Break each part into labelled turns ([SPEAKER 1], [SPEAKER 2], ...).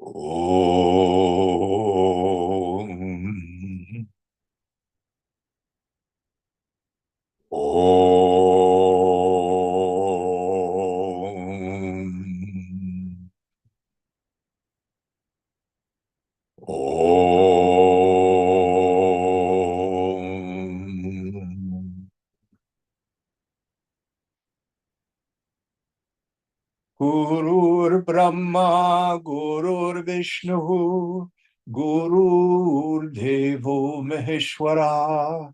[SPEAKER 1] Om. Om. Om. Gurur Brahma, Gurur Vishnu, Gurur Devo Maheshwara,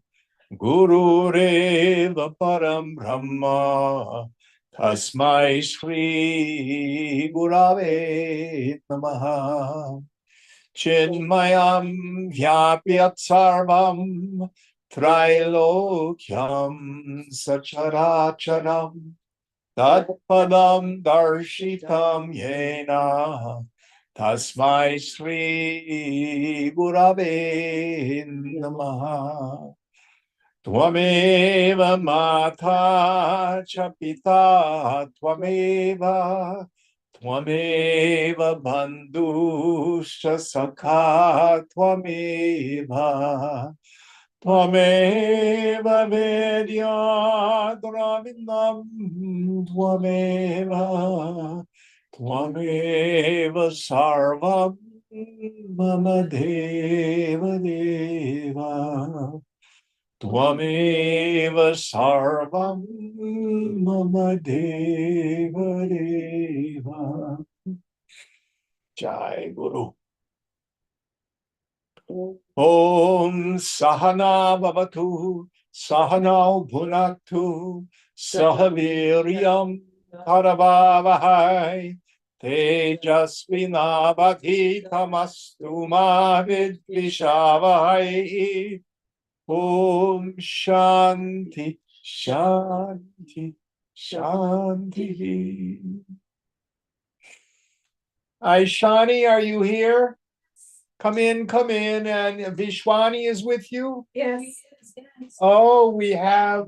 [SPEAKER 1] Gurureva Param Brahma, Tasmai Shri Gurave Namaha. Chinmayam Vyapyat Sarvam Trailokyam Sacharacharam Tatpadam Darshitam Yena Tasmai Sri Gurave Namaha. Tvameva Mata cha Pita Tvameva Tvameva Bandhuscha Sakha Tvameva Tvameva Vedya Dravinam Tvameva Sarvam Mama Deva Deva Tvameva Sarvam Mama Deva Deva. Jai Guru. Om Sahana Bhavatu, Sahana Bhunaktu, Sahaviryam Karavavahai, Tejasvinavadhitamastu ma vidvishavahai. Om Shanti, Shanti, Shanti. Aishani, are you here? Come in, and Vishwani is with you?
[SPEAKER 2] Yes.
[SPEAKER 1] Oh, we have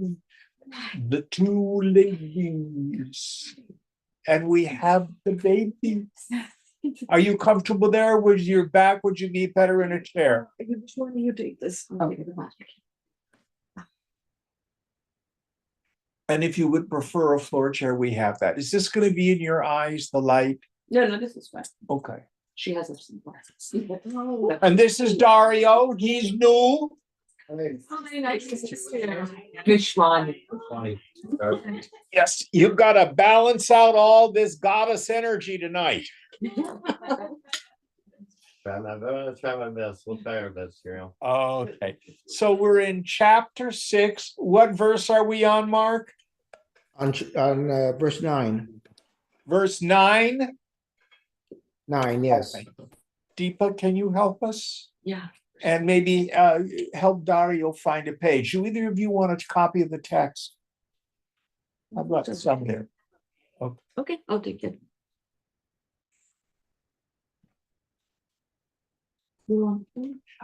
[SPEAKER 1] the two ladies, and we have the baby. Are you comfortable there? Would your back, would you be better in a chair?
[SPEAKER 2] Which one do you take this?
[SPEAKER 1] And if you would prefer a floor chair, we have that. Is this going to be in your eyes, the light?
[SPEAKER 2] No, this is fine.
[SPEAKER 1] Okay.
[SPEAKER 2] She has some glasses.
[SPEAKER 1] And this is Dario. He's new.
[SPEAKER 2] Nice to see you. Vishwani.
[SPEAKER 1] Yes, you've got to balance out all this goddess energy tonight.
[SPEAKER 3] We'll try my best. We'll try our best, Cyril.
[SPEAKER 1] Okay, so we're in chapter 6. What verse are we on, Mark?
[SPEAKER 4] On verse 9.
[SPEAKER 1] Verse 9?
[SPEAKER 4] 9, yes.
[SPEAKER 1] Okay. Deepa, can you help us?
[SPEAKER 2] Yeah.
[SPEAKER 1] And maybe help Dario find a page. Do either of you want a copy of the text? I've got some there.
[SPEAKER 2] Okay, I'll take it.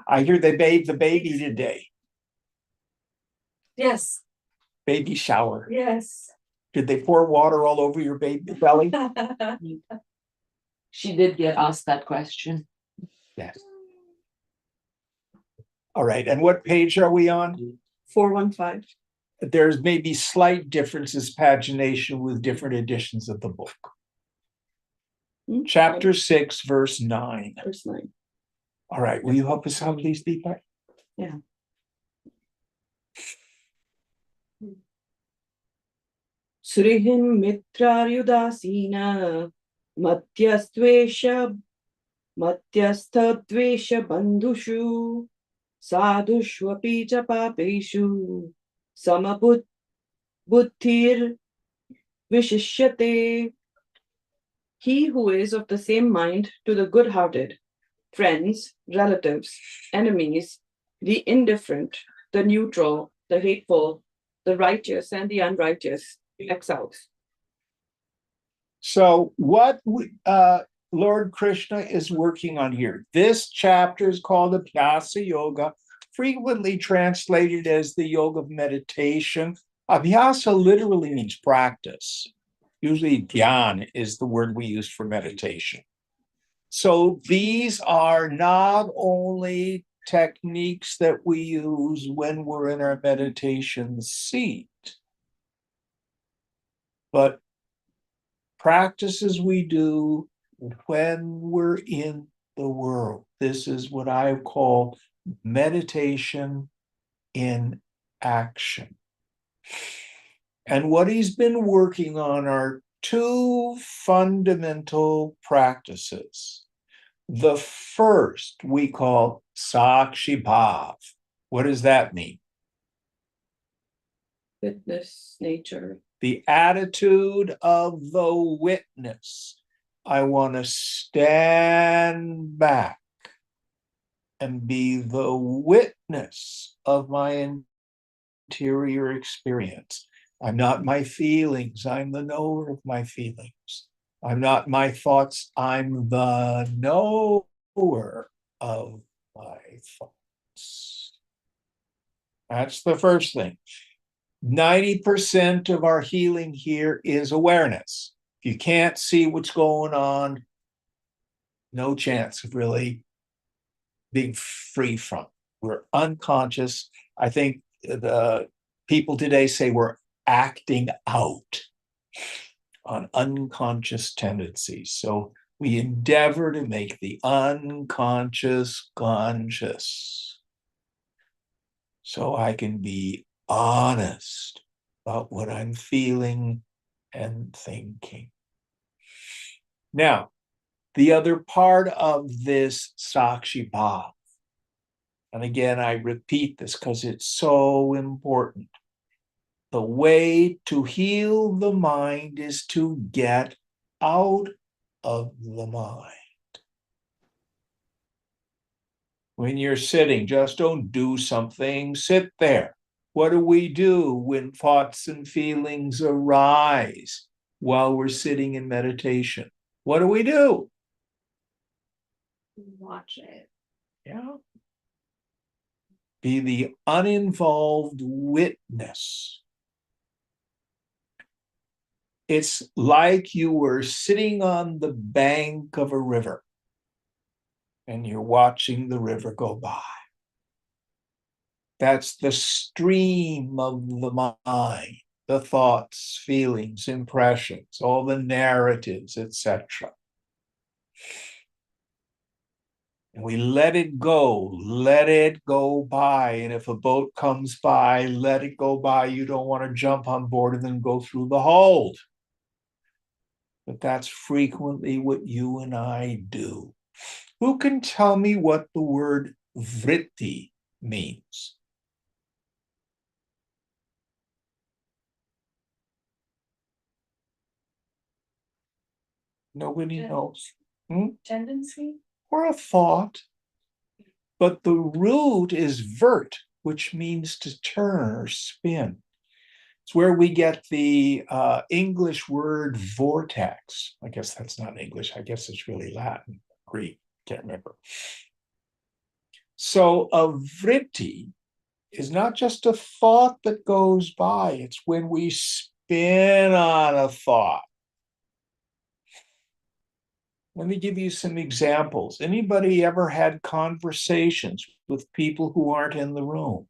[SPEAKER 1] I hear they bathed the baby today.
[SPEAKER 2] Yes.
[SPEAKER 1] Baby shower.
[SPEAKER 2] Yes.
[SPEAKER 1] Did they pour water all over your baby belly?
[SPEAKER 2] She did get asked that question.
[SPEAKER 1] Yes. All right. And what page are we on?
[SPEAKER 2] 415.
[SPEAKER 1] There's maybe slight differences pagination with different editions of the book. Chapter 6, verse 9.
[SPEAKER 2] Verse 9.
[SPEAKER 1] All right. Will you help us out, please, Deepak?
[SPEAKER 2] Yeah. Surihim mitraryudasina matyastvesha bandhushu sadhushvapi cha papeshu samabut buddhir vishishyate. He who is of the same mind to the good-hearted, friends, relatives, enemies, the indifferent, the neutral, the hateful, the righteous and the unrighteous, excels.
[SPEAKER 1] So what Lord Krishna is working on here, this chapter is called Abhyasa Yoga, frequently translated as the yoga of meditation. Abhyasa literally means practice. Usually dhyan is the word we use for meditation. So these are not only techniques that we use when we're in our meditation seat, but practices we do when we're in the world. This is what I call meditation in action. And what he's been working on are two fundamental practices. The first we call Sakshi Bhav. What does that mean?
[SPEAKER 2] Witness nature.
[SPEAKER 1] The attitude of the witness. I want to stand back and be the witness of my interior experience. I'm not my feelings, I'm the knower of my feelings. I'm not my thoughts, I'm the knower of my thoughts. That's the first thing. 90% of our healing here is awareness. If you can't see what's going on, no chance of really being free from it. We're unconscious. I think the people today say we're acting out on unconscious tendencies. So we endeavor to make the unconscious conscious. So I can be honest about what I'm feeling and thinking. Now, the other part of this Sakshi Bhav, and again, I repeat this because it's so important. The way to heal the mind is to get out of the mind. When you're sitting, just don't do something, sit there. What do we do when thoughts and feelings arise while we're sitting in meditation? What do we do?
[SPEAKER 5] Watch it.
[SPEAKER 1] Yeah. Be the uninvolved witness. It's like you were sitting on the bank of a river and you're watching the river go by. That's the stream of the mind, the thoughts, feelings, impressions, all the narratives, etc. And we let it go by. And if a boat comes by, let it go by. You don't want to jump on board and then go through the hold. But that's frequently what you and I do. Who can tell me what the word vritti means? Nobody knows.
[SPEAKER 5] Tendency?
[SPEAKER 1] Or a thought. But the root is vert, which means to turn or spin. It's where we get the English word vortex. I guess that's not English. I guess it's really Latin, Greek, can't remember. So a vritti is not just a thought that goes by. It's when we spin on a thought. Let me give you some examples. Anybody ever had conversations with people who aren't in the room?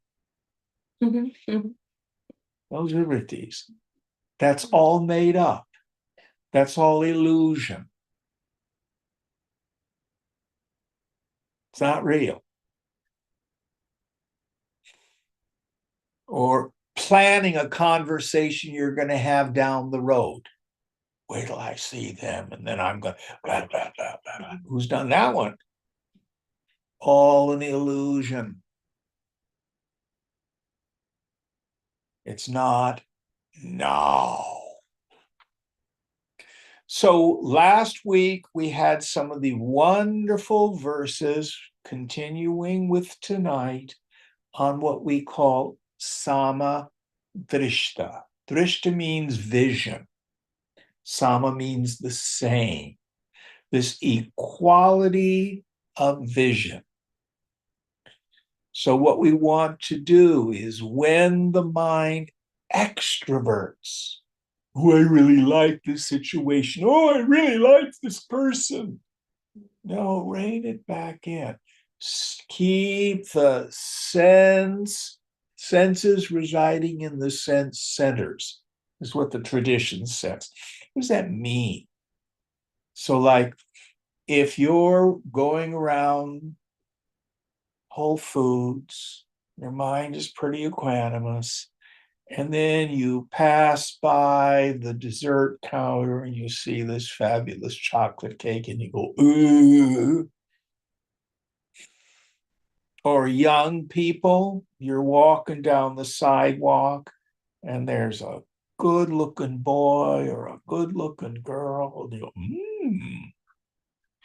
[SPEAKER 1] Those are vrittis. That's all made up. That's all illusion. It's not real. Or planning a conversation you're going to have down the road. Wait till I see them, and then I'm going blah, blah, blah, blah, blah. Who's done that one? All an illusion. It's not now. So last week we had some of the wonderful verses continuing with tonight on what we call sama drishta. Drishta means vision. Sama means the same. This equality of vision. So what we want to do is when the mind extroverts, oh, I really like this situation. Oh, I really like this person. No, rein it back in. Keep the senses residing in the sense centers, is what the tradition says. What does that mean? So, like, if you're going around Whole Foods, your mind is pretty equanimous, and then you pass by the dessert counter and you see this fabulous chocolate cake and you go, ooh. Or young people, you're walking down the sidewalk and there's a good looking boy or a good looking girl. And you go,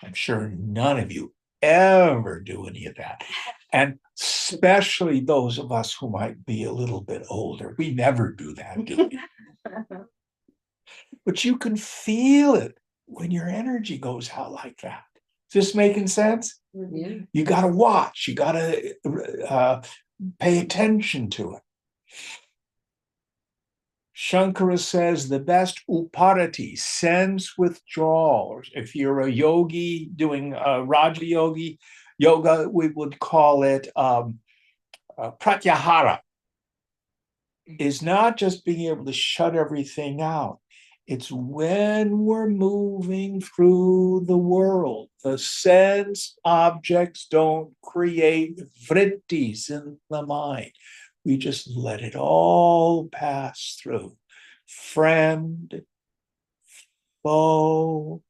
[SPEAKER 1] I'm sure none of you ever do any of that. And especially those of us who might be a little bit older, we never do that, do we? But you can feel it when your energy goes out like that. Is this making sense?
[SPEAKER 2] Yeah.
[SPEAKER 1] You got to watch, you got to pay attention to it. Shankara says the best uparati, sense withdrawal. If you're a yogi doing Raja yoga, we would call it pratyahara, is not just being able to shut everything out. It's when we're moving through the world. The sense objects don't create vrittis in the mind. We just let it all pass through. Friend, foe,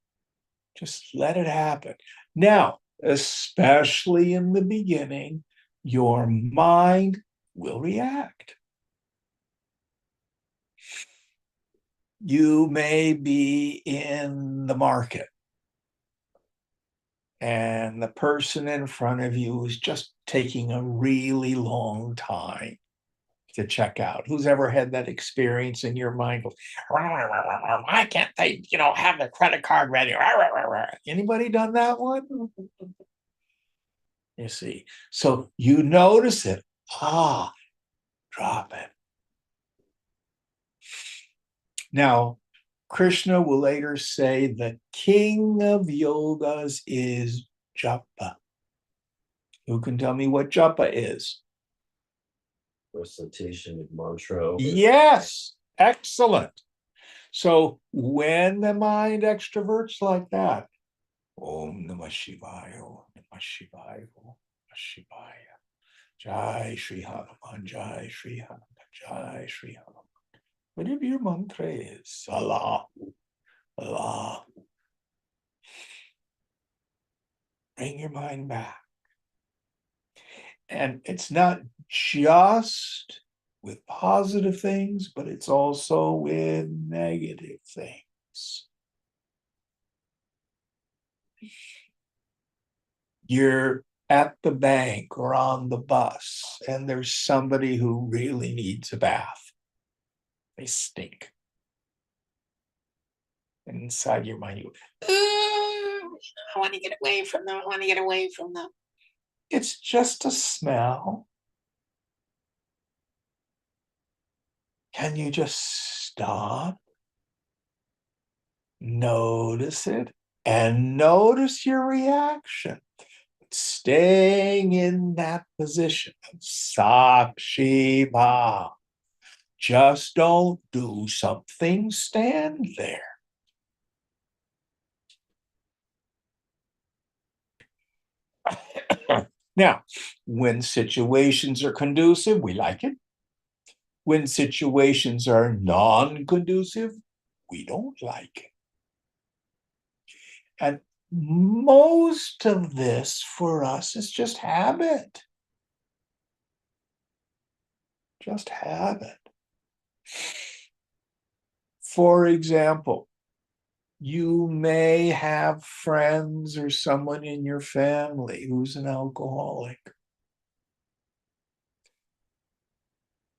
[SPEAKER 1] just let it happen. Now, especially in the beginning, your mind will react. You may be in the market and the person in front of you is just taking a really long time to check out. Who's ever had that experience in your mind? Goes, why can't they, have the credit card ready? Anybody done that one? You see, so you notice it. Drop it. Now, Krishna will later say the king of yogas is japa. Who can tell me what japa is?
[SPEAKER 3] Recitation of mantra.
[SPEAKER 1] Yes, excellent. So when the mind extroverts like that, Om Namah Shivaya, Om Namah Shivaya, Om Namah Shivaya, Jai Shri Hanuman, Jai Shri Hanuman, Jai Shri Hanuman. Whatever your mantra is, Allah, Allah. Bring your mind back. And it's not just with positive things, but it's also with negative things. You're at the bank or on the bus, and there's somebody who really needs a bath. They stink. And inside your mind, you go, I want to get away from them. I want to get away from them. It's just a smell. Can you just stop? Notice it and notice your reaction. Staying in that position of Sakshi Bhav. Just don't do something, stand there. Now, when situations are conducive, we like it. When situations are non-conducive, we don't like it. And most of this for us is just habit. Just habit. For example, you may have friends or someone in your family who's an alcoholic.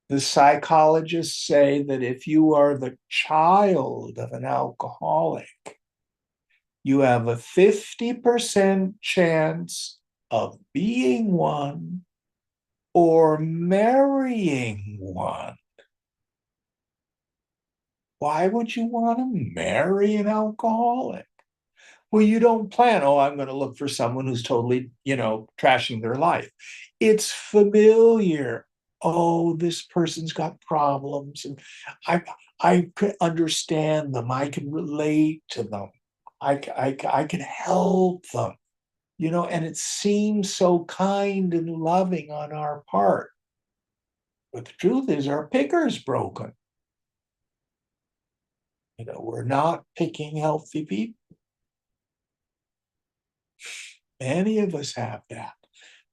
[SPEAKER 1] The psychologists say that if you are the child of an alcoholic, you have a 50% chance of being one or marrying one. Why would you want to marry an alcoholic? Well, you don't plan, oh, I'm going to look for someone who's totally, trashing their life. It's familiar. Oh, this person's got problems, and I can understand them. I can relate to them. I can help them, and it seems so kind and loving on our part. But the truth is, our picker's broken. We're not picking healthy people. Many of us have that.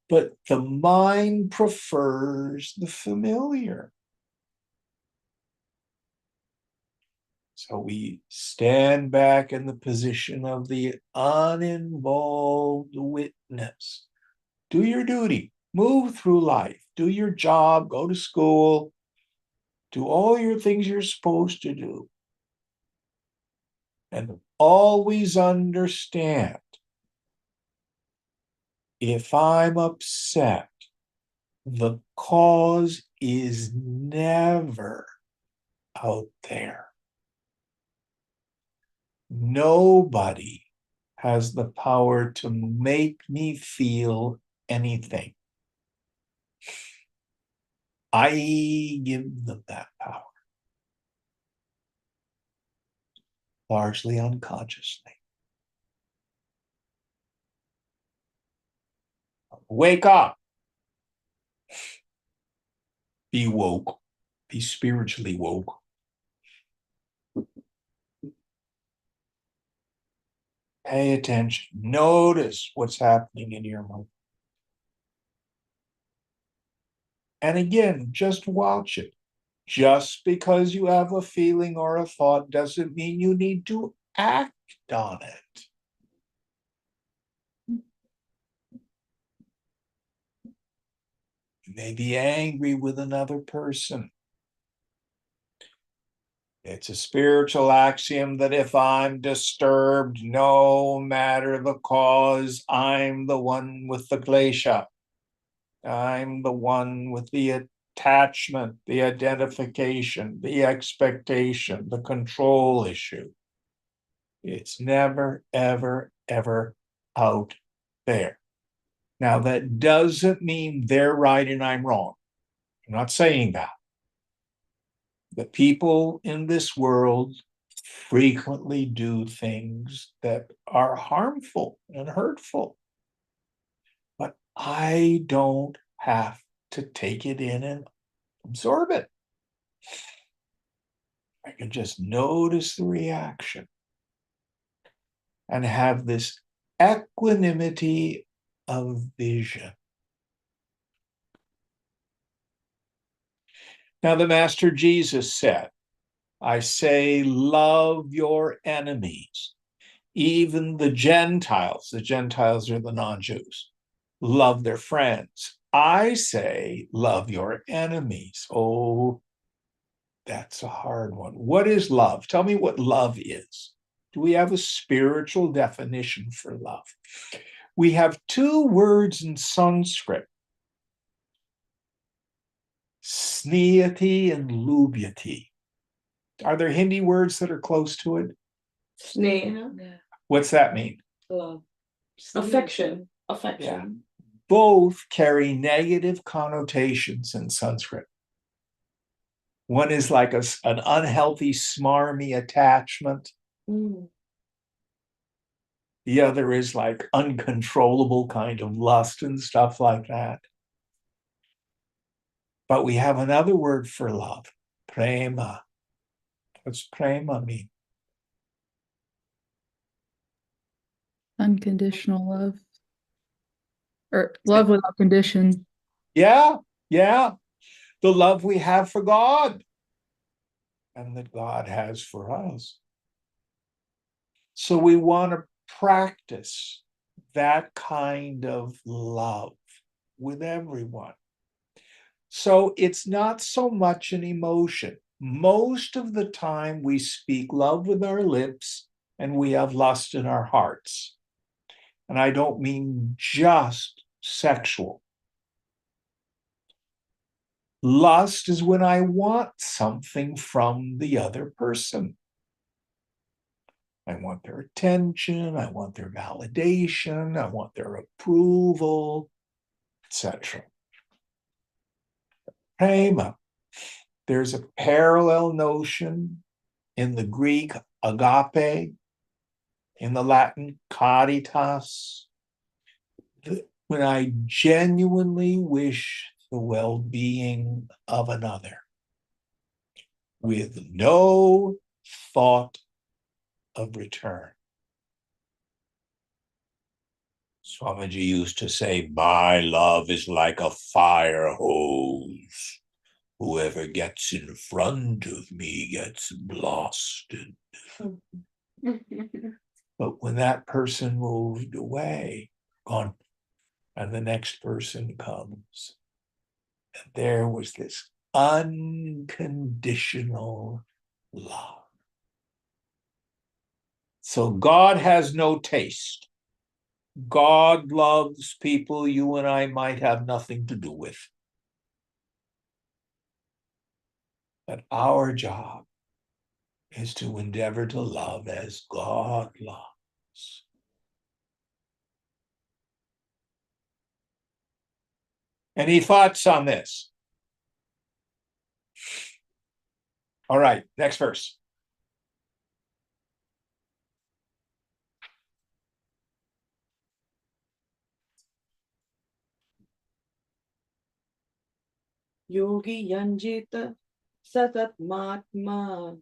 [SPEAKER 1] But the mind prefers the familiar. So we stand back in the position of the uninvolved witness. Do your duty, move through life, do your job, go to school, do all your things you're supposed to do. And always understand, if I'm upset, the cause is never out there. Nobody has the power to make me feel anything. I give them that power, largely unconsciously. Wake up. Be woke. Be spiritually woke. Pay attention. Notice what's happening in your mind. And again, just watch it. Just because you have a feeling or a thought doesn't mean you need to act on it. You may be angry with another person. It's a spiritual axiom that if I'm disturbed, no matter the cause, I'm the one with the klesha. I'm the one with the attachment, the identification, the expectation, the control issue. It's never, ever, ever out there. Now, that doesn't mean they're right and I'm wrong. I'm not saying that. The people in this world frequently do things that are harmful and hurtful. But I don't have to take it in and absorb it. I can just notice the reaction and have this equanimity of vision. Now, the Master Jesus said, I say, love your enemies, even the Gentiles. The Gentiles are the non-Jews. Love their friends. I say, love your enemies. Oh, that's a hard one. What is love? Tell me what love is. Do we have a spiritual definition for love? We have two words in Sanskrit, sniyati and lubyati. Are there Hindi words that are close to it?
[SPEAKER 2] Sneha,
[SPEAKER 1] What's that mean?
[SPEAKER 2] love, affection, affection.
[SPEAKER 1] Both carry negative connotations in Sanskrit. One is like an unhealthy, smarmy attachment.
[SPEAKER 2] Mm.
[SPEAKER 1] The other is like uncontrollable kind of lust and stuff like that. But we have another word for love, prema. What's prema mean?
[SPEAKER 6] Unconditional love. Or love without condition.
[SPEAKER 1] Yeah. The love we have for God and that God has for us. So we want to practice that kind of love with everyone. So it's not so much an emotion. Most of the time we speak love with our lips and we have lust in our hearts. And I don't mean just sexual. Lust is when I want something from the other person. I want their attention. I want their validation. I want their approval, etc. Prema. There's a parallel notion in the Greek agape, in the Latin caritas. When I genuinely wish the well-being of another with no thought of return. Swamiji used to say, my love is like a fire hose. Whoever gets in front of me gets blasted. But when that person moved away, gone, and the next person comes, and there was this unconditional love. So God has no taste. God loves people you and I might have nothing to do with. But our job is to endeavor to love as God loves. Any thoughts on this? All right, next verse.
[SPEAKER 2] Yogi Yanjita Satatmatma.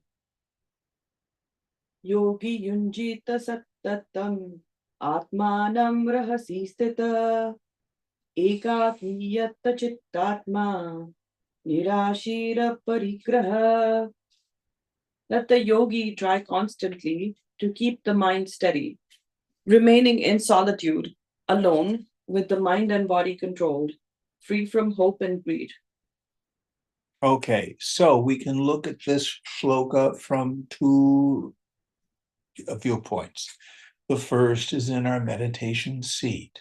[SPEAKER 2] Yogi Yunjita Satatam Atmanam Rahasi Stita Ekatmiyatta Chittatma Nirashira Parigraha. Let the yogi try constantly to keep the mind steady, remaining in solitude, alone, with the mind and body controlled, free from hope and greed.
[SPEAKER 1] Okay, so we can look at this shloka from two viewpoints. The first is in our meditation seat.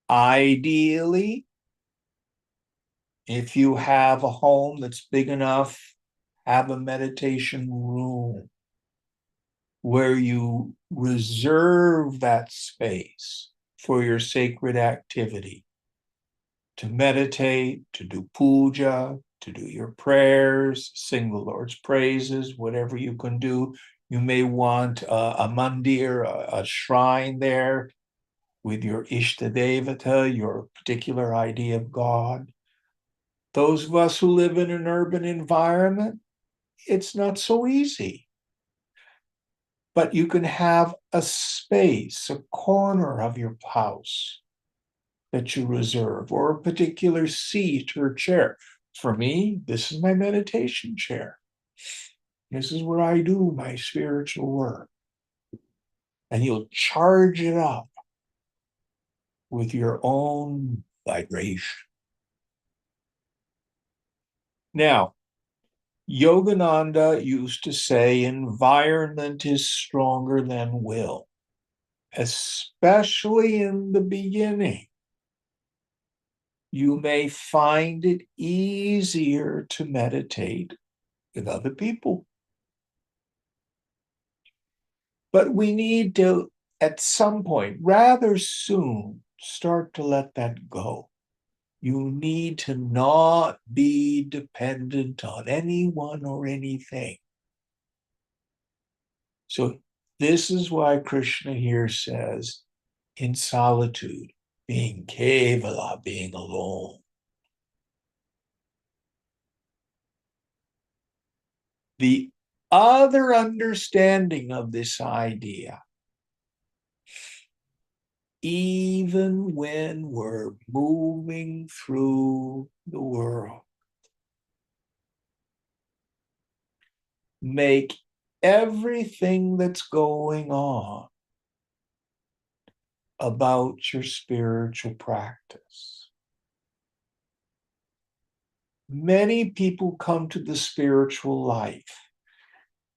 [SPEAKER 1] Ideally, if you have a home that's big enough, have a meditation room where you reserve that space for your sacred activity, to meditate, to do puja, to do your prayers, sing the Lord's praises, whatever you can do. You may want a mandir, a shrine there with your Ishtadevata, your particular idea of God. Those of us who live in an urban environment, it's not so easy. But you can have a space, a corner of your house that you reserve, or a particular seat or chair. For me, this is my meditation chair. This is where I do my spiritual work. And you'll charge it up with your own vibration. Now, Yogananda used to say, environment is stronger than will, especially in the beginning. You may find it easier to meditate with other people. But we need to, at some point, rather soon, start to let that go. You need to not be dependent on anyone or anything. So this is why Krishna here says, in solitude, being kevala, being alone. The other understanding of this idea, even when we're moving through the world, make everything that's going on about your spiritual practice. Many people come to the spiritual life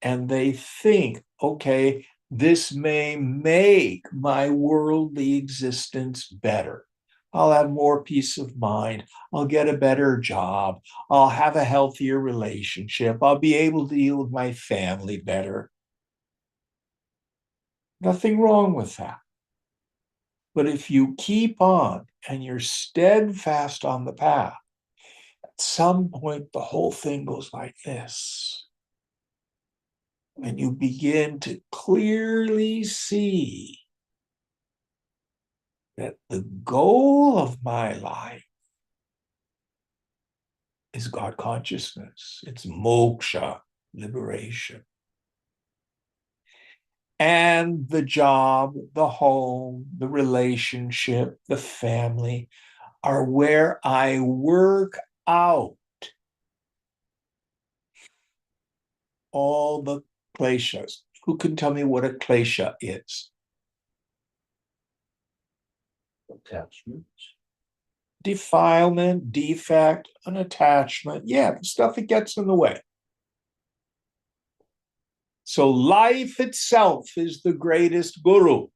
[SPEAKER 1] and they think, okay, this may make my worldly existence better. I'll have more peace of mind. I'll get a better job. I'll have a healthier relationship. I'll be able to deal with my family better. Nothing wrong with that. But if you keep on and you're steadfast on the path, at some point the whole thing goes like this. And you begin to clearly see that the goal of my life is God consciousness. It's moksha, liberation. And the job, the home, the relationship, the family are where I work out all the kleshas. Who can tell me what a klesha is?
[SPEAKER 3] Attachment.
[SPEAKER 1] Defilement, defect, an attachment. Yeah, the stuff that gets in the way. So life itself is the greatest guru.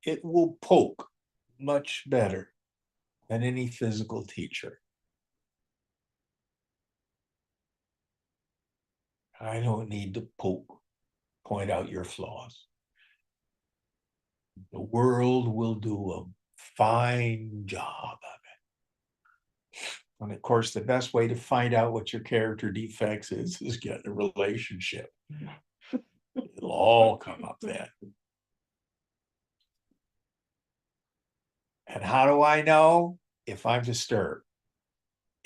[SPEAKER 1] It will poke much better than any physical teacher. I don't need to point out your flaws. The world will do a fine job of it. And of course, the best way to find out what your character defects is get a relationship. It'll all come up then. And how do I know? If I'm disturbed.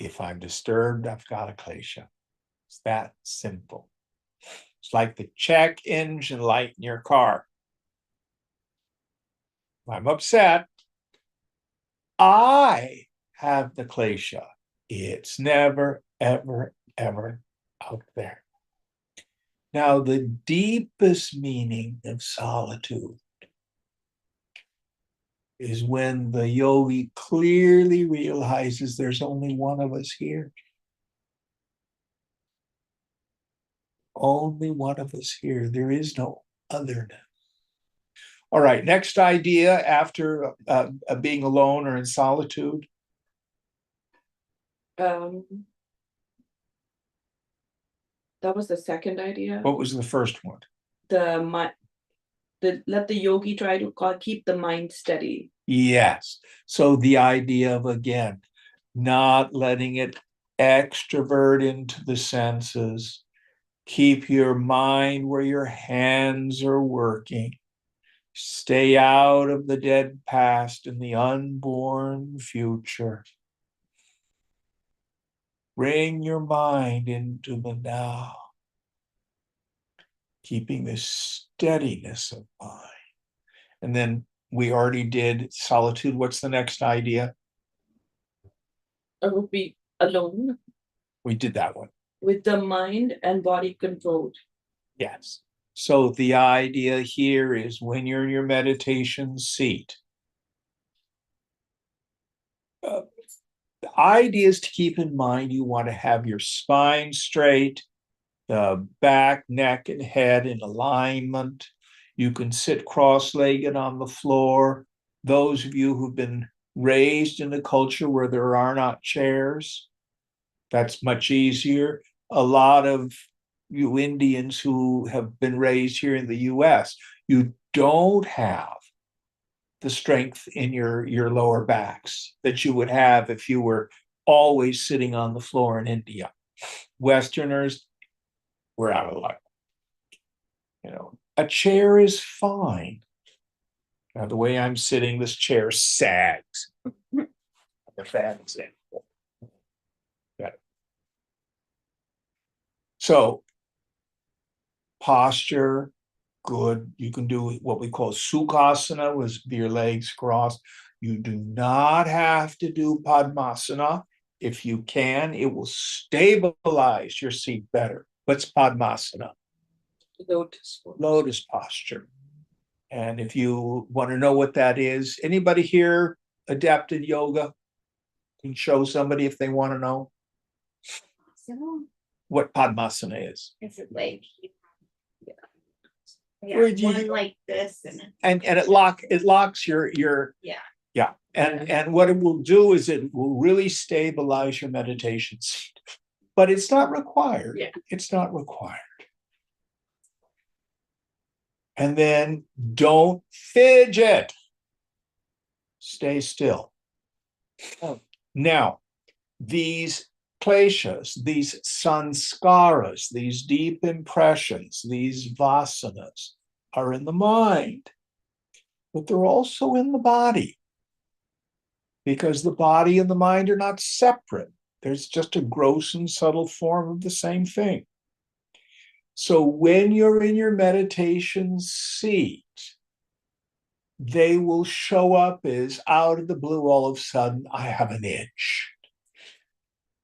[SPEAKER 1] If I'm disturbed, I've got a klesha. It's that simple. It's like the check engine light in your car. If I'm upset, I have the klesha. It's never, ever, ever out there. Now, the deepest meaning of solitude is when the yogi clearly realizes there's only one of us here. Only one of us here. There is no otherness. All right, next idea after being alone or in solitude.
[SPEAKER 2] That was the second idea.
[SPEAKER 1] What was the first one?
[SPEAKER 2] Let the yogi try to keep the mind steady.
[SPEAKER 1] Yes. So the idea of, again, not letting it extrovert into the senses. Keep your mind where your hands are working. Stay out of the dead past and the unborn future. Bring your mind into the now. Keeping this steadiness of mind. And then we already did solitude. What's the next idea?
[SPEAKER 2] I would be alone
[SPEAKER 1] We did that one.
[SPEAKER 2] with the mind and body controlled.
[SPEAKER 1] Yes. So the idea here is when you're in your meditation seat, the idea is to keep in mind you want to have your spine straight, the back, neck, and head in alignment. You can sit cross-legged on the floor. Those of you who've been raised in a culture where there are not chairs, that's much easier. A lot of you Indians who have been raised here in the US, you don't have the strength in your lower backs that you would have if you were always sitting on the floor in India. Westerners, we're out of luck. You know, a chair is fine. Now, the way I'm sitting, this chair sags. The fan is in. So, posture, good. You can do what we call sukhasana, with your legs crossed. You do not have to do padmasana. If you can, it will stabilize your seat better. What's padmasana? Lotus posture. And if you want to know what that is, anybody here adapted yoga? Can show somebody if they want to know
[SPEAKER 5] So,
[SPEAKER 1] what padmasana is.
[SPEAKER 5] is it like?
[SPEAKER 1] Where
[SPEAKER 5] Yeah,
[SPEAKER 1] do you-
[SPEAKER 5] one like this
[SPEAKER 1] And it locks your
[SPEAKER 5] yeah.
[SPEAKER 1] and what it will do is it will really stabilize your meditation seat. But it's not required.
[SPEAKER 2] Yeah.
[SPEAKER 1] It's not required. And then don't fidget. Stay still. Now, these kleshas, these sanskaras, these deep impressions, these vasanas are in the mind, but they're also in the body, because the body and the mind are not separate. There's just a gross and subtle form of the same thing. So when you're in your meditation seat, they will show up as out of the blue, all of a sudden, I have an itch.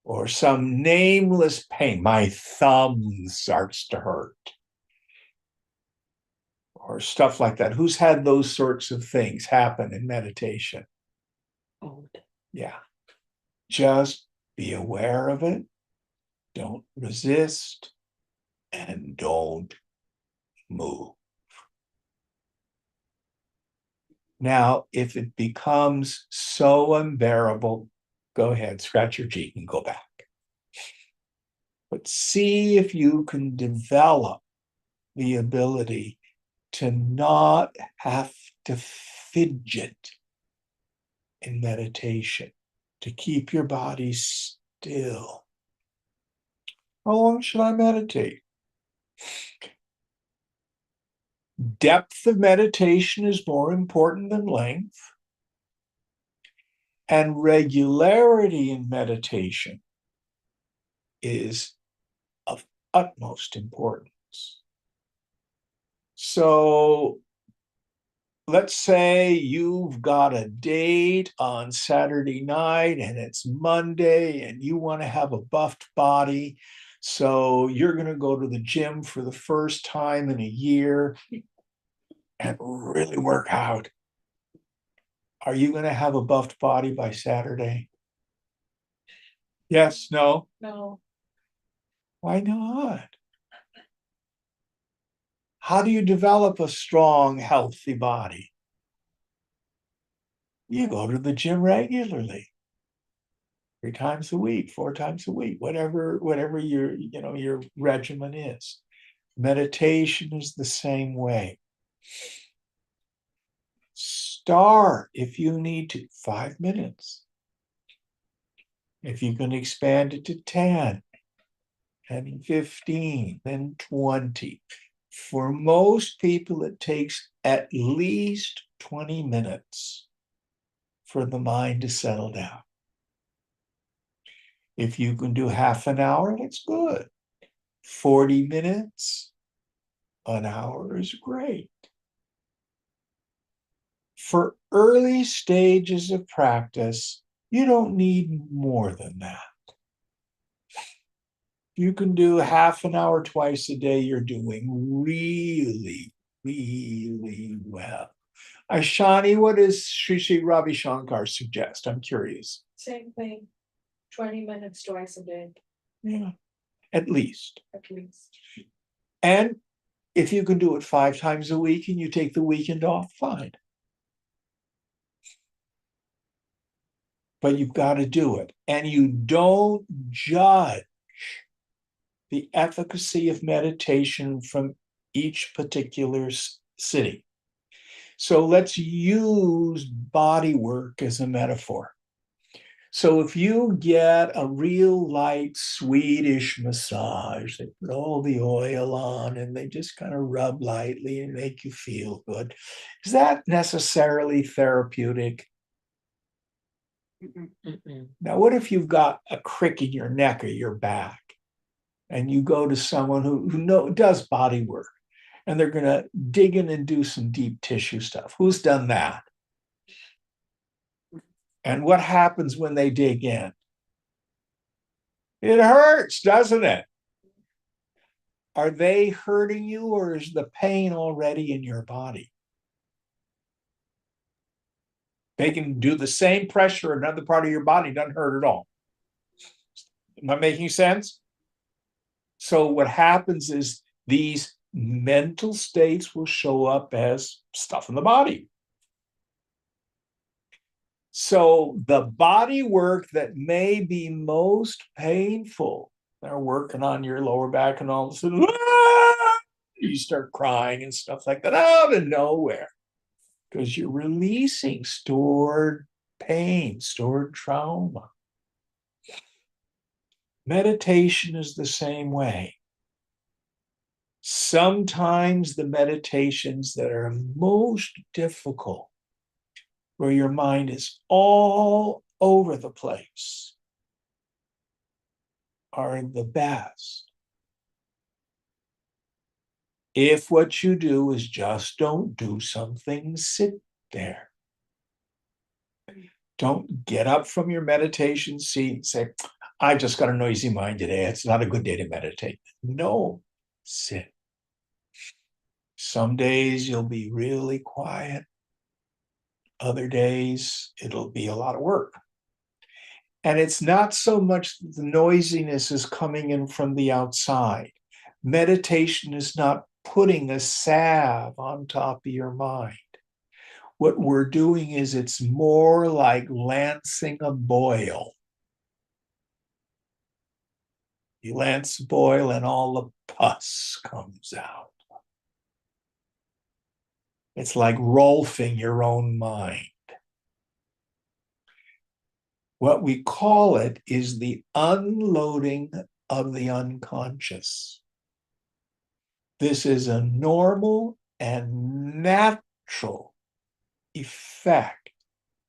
[SPEAKER 1] Or some nameless pain. My thumb starts to hurt. Or stuff like that. Who's had those sorts of things happen in meditation? Yeah. Just be aware of it. Don't resist. And don't move. Now, if it becomes so unbearable, go ahead, scratch your cheek and go back. But see if you can develop the ability to not have to fidget in meditation, to keep your body still. How long should I meditate? Depth of meditation is more important than length, and regularity in meditation is of utmost importance. So let's say you've got a date on Saturday night and it's Monday and you want to have a buffed body. So you're going to go to the gym for the first time in a year and really work out. Are you going to have a buffed body by Saturday? Yes, no?
[SPEAKER 5] No.
[SPEAKER 1] Why not? How do you develop a strong, healthy body? You go to the gym regularly. 3 times a week, 4 times a week, whatever your regimen is. Meditation is the same way. Start, if you need to, 5 minutes. If you can expand it to 10, and 15, then 20. For most people, it takes at least 20 minutes for the mind to settle down. If you can do half an hour, that's good. 40 minutes, an hour is great. For early stages of practice, you don't need more than that. You can do half an hour twice a day, you're doing really, really well. Aishani, what does Sri Ravi Shankar suggest? I'm curious.
[SPEAKER 5] Same thing. 20 minutes twice a day,
[SPEAKER 1] Yeah, at least.
[SPEAKER 5] at least.
[SPEAKER 1] And if you can do it 5 times a week and you take the weekend off, fine. But you've got to do it. And you don't judge the efficacy of meditation from each particular city. So let's use body work as a metaphor. So if you get a real light Swedish massage, they put all the oil on and they just kind of rub lightly and make you feel good. Is that necessarily therapeutic? Now, what if you've got a crick in your neck or your back and you go to someone who does body work and they're going to dig in and do some deep tissue stuff? Who's done that? And what happens when they dig in? It hurts, doesn't it? Are they hurting you, or is the pain already in your body? They can do the same pressure in another part of your body, doesn't hurt at all. Am I making sense? So what happens is these mental states will show up as stuff in the body. So the body work that may be most painful, they're working on your lower back and all of a sudden, you start crying and stuff like that out of nowhere. Because you're releasing stored pain, stored trauma. Meditation is the same way. Sometimes the meditations that are most difficult, where your mind is all over the place, are the best. If what you do is just don't do something, sit there. Don't get up from your meditation seat and say, I just got a noisy mind today. It's not a good day to meditate. No, sit. Some days you'll be really quiet. Other days it'll be a lot of work. And it's not so much the noisiness is coming in from the outside. Meditation is not putting a salve on top of your mind. What we're doing is it's more like lancing a boil. You lance a boil and all the pus comes out. It's like rolfing your own mind. What we call it is the unloading of the unconscious. This is a normal and natural effect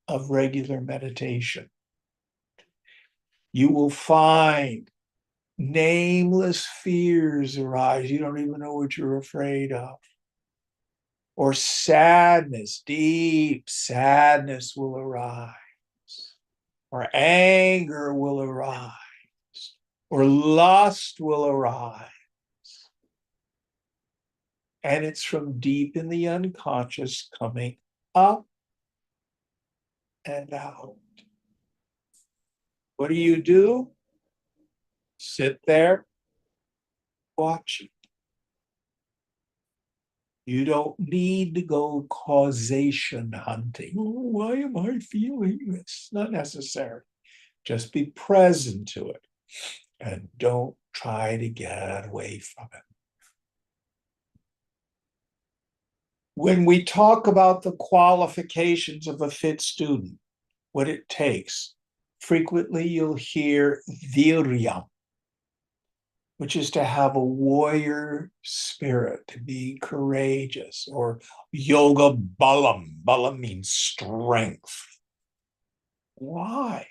[SPEAKER 1] of regular meditation. You will find nameless fears arise. You don't even know what you're afraid of. Or sadness, deep sadness will arise. Or anger will arise. Or lust will arise. And it's from deep in the unconscious coming up and out. What do? Sit there, watch it. You don't need to go causation hunting. Oh, why am I feeling this? Not necessary. Just be present to it and don't try to get away from it. When we talk about the qualifications of a fit student, what it takes, frequently you'll hear virya, which is to have a warrior spirit, to be courageous, or yoga balam. Balam means strength. Why?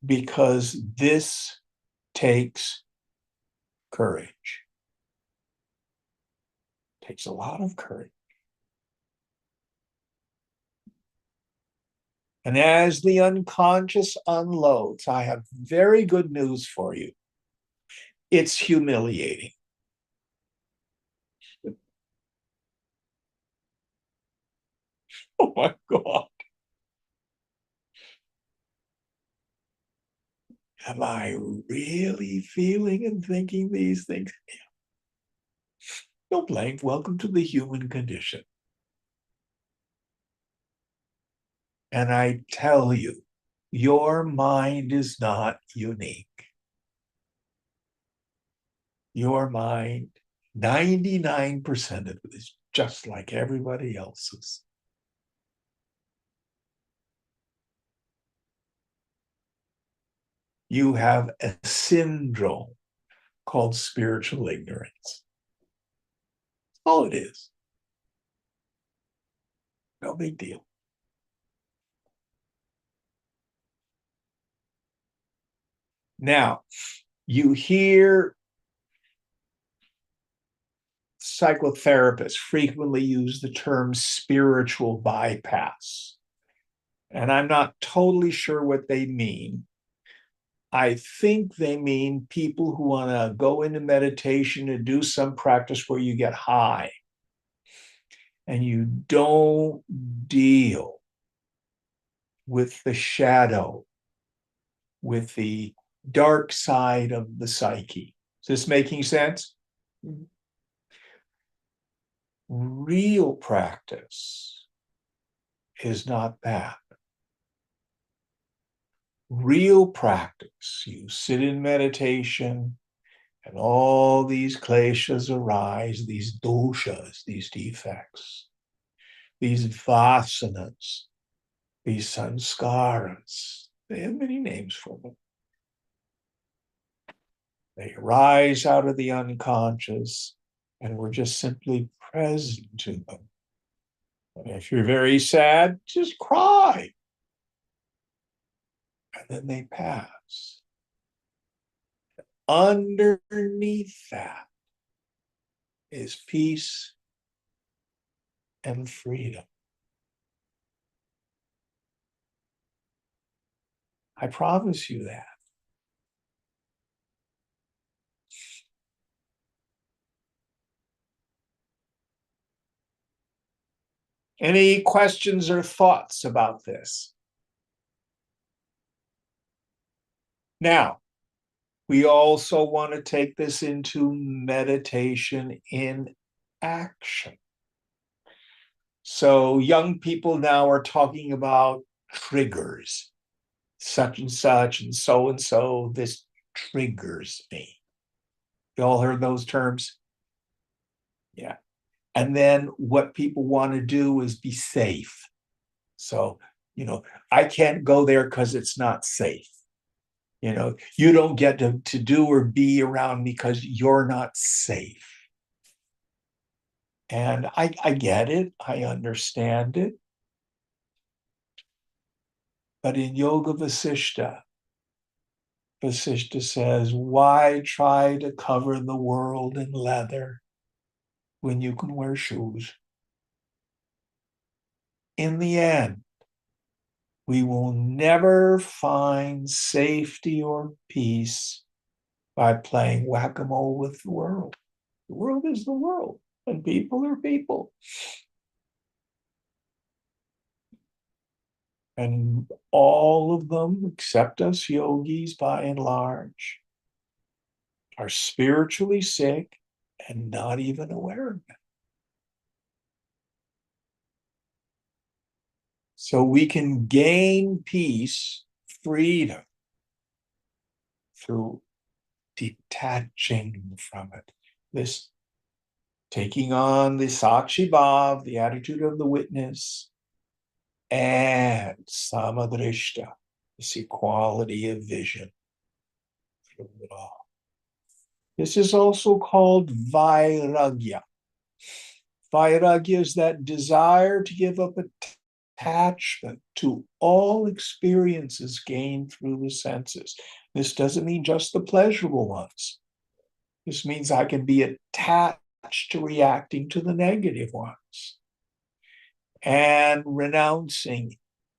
[SPEAKER 1] Because this takes courage. It takes a lot of courage. And as the unconscious unloads, I have very good news for you. It's humiliating. Oh my God. Am I really feeling and thinking these things? No blame. Welcome to the human condition. And I tell you, your mind is not unique. Your mind, 99% of it is just like everybody else's. You have a syndrome called spiritual ignorance. That's all it is. No big deal. Now, you hear psychotherapists frequently use the term spiritual bypass. And I'm not totally sure what they mean. I think they mean people who want to go into meditation and do some practice where you get high and you don't deal with the shadow, with the dark side of the psyche. Is this making sense? Real practice is not that. Real practice, you sit in meditation, And all these kleshas arise, these doshas, these defects, these vasanas, these sanskaras. They have many names for them. They arise out of the unconscious, and we're just simply present to them. And if you're very sad, just cry. And then they pass. Underneath that is peace and freedom. I promise you that. Any questions or thoughts about this? Now, we also want to take this into meditation in action. So young people now are talking about triggers, such and such and so, this triggers me. You all heard those terms? Yeah. And then what people want to do is be safe. So, I can't go there because it's not safe. You don't get to do or be around me because you're not safe. And I get it. I understand it. But in Yoga Vasishta, Vasishta says, why try to cover the world in leather when you can wear shoes? In the end, we will never find safety or peace by playing whack-a-mole with the world. The world is the world, and people are people. And all of them, except us yogis by and large, are spiritually sick and not even aware of it. So we can gain peace, freedom, through detaching from it. This taking on the Sakshi Bhav, the attitude of the witness, and Samadrishta, this equality of vision through it all. This is also called Vairagya. Vairagya is that desire to give up attachment to all experiences gained through the senses. This doesn't mean just the pleasurable ones. This means I can be attached to reacting to the negative ones and renouncing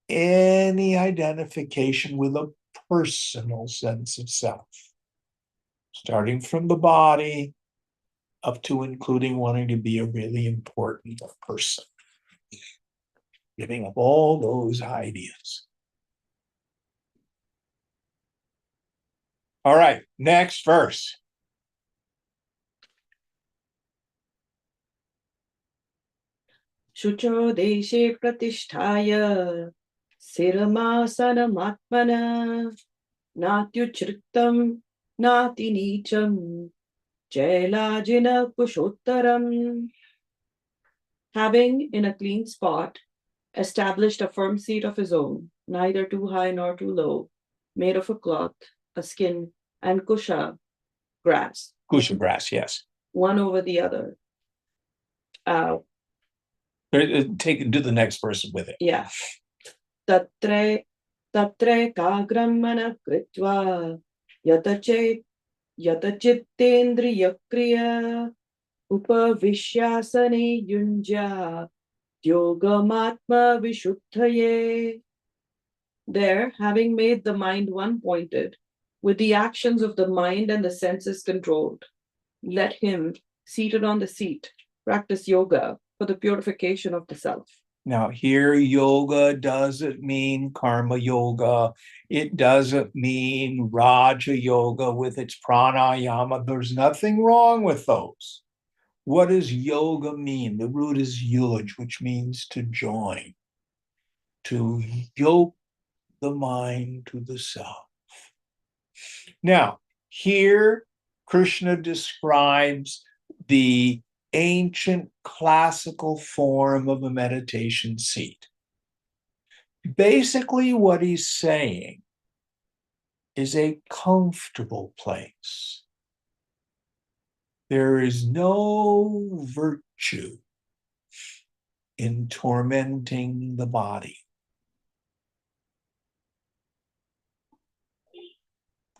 [SPEAKER 1] any identification with a personal sense of self, starting from the body up to including wanting to be a really important person. Giving up all those ideas. All right, next verse.
[SPEAKER 2] Shucho deshe pratisthaya siramasanamaatmana natyuchriktam nati nicham jailajina pushottaram. Having in a clean spot established a firm seat of his own, neither too high nor too low, made of a cloth, a skin, and kusha, grass,
[SPEAKER 1] Kusha grass, yes.
[SPEAKER 2] one over the other.
[SPEAKER 1] Do the next verse with it.
[SPEAKER 2] Yeah. Tatre kagram mana kritva yatachittendriya kriya upavishyasane yunja yogamatma vishuddhaye. There, having made the mind one-pointed, with the actions of the mind and the senses controlled, let him, seated on the seat, practice yoga for the purification of the self.
[SPEAKER 1] Now, here yoga doesn't mean karma yoga. It doesn't mean Raja yoga with its pranayama. There's nothing wrong with those. What does yoga mean? The root is yuj, which means to join, to yoke the mind to the self. Now, here Krishna describes the ancient classical form of a meditation seat. Basically, what he's saying is a comfortable place. There is no virtue in tormenting the body.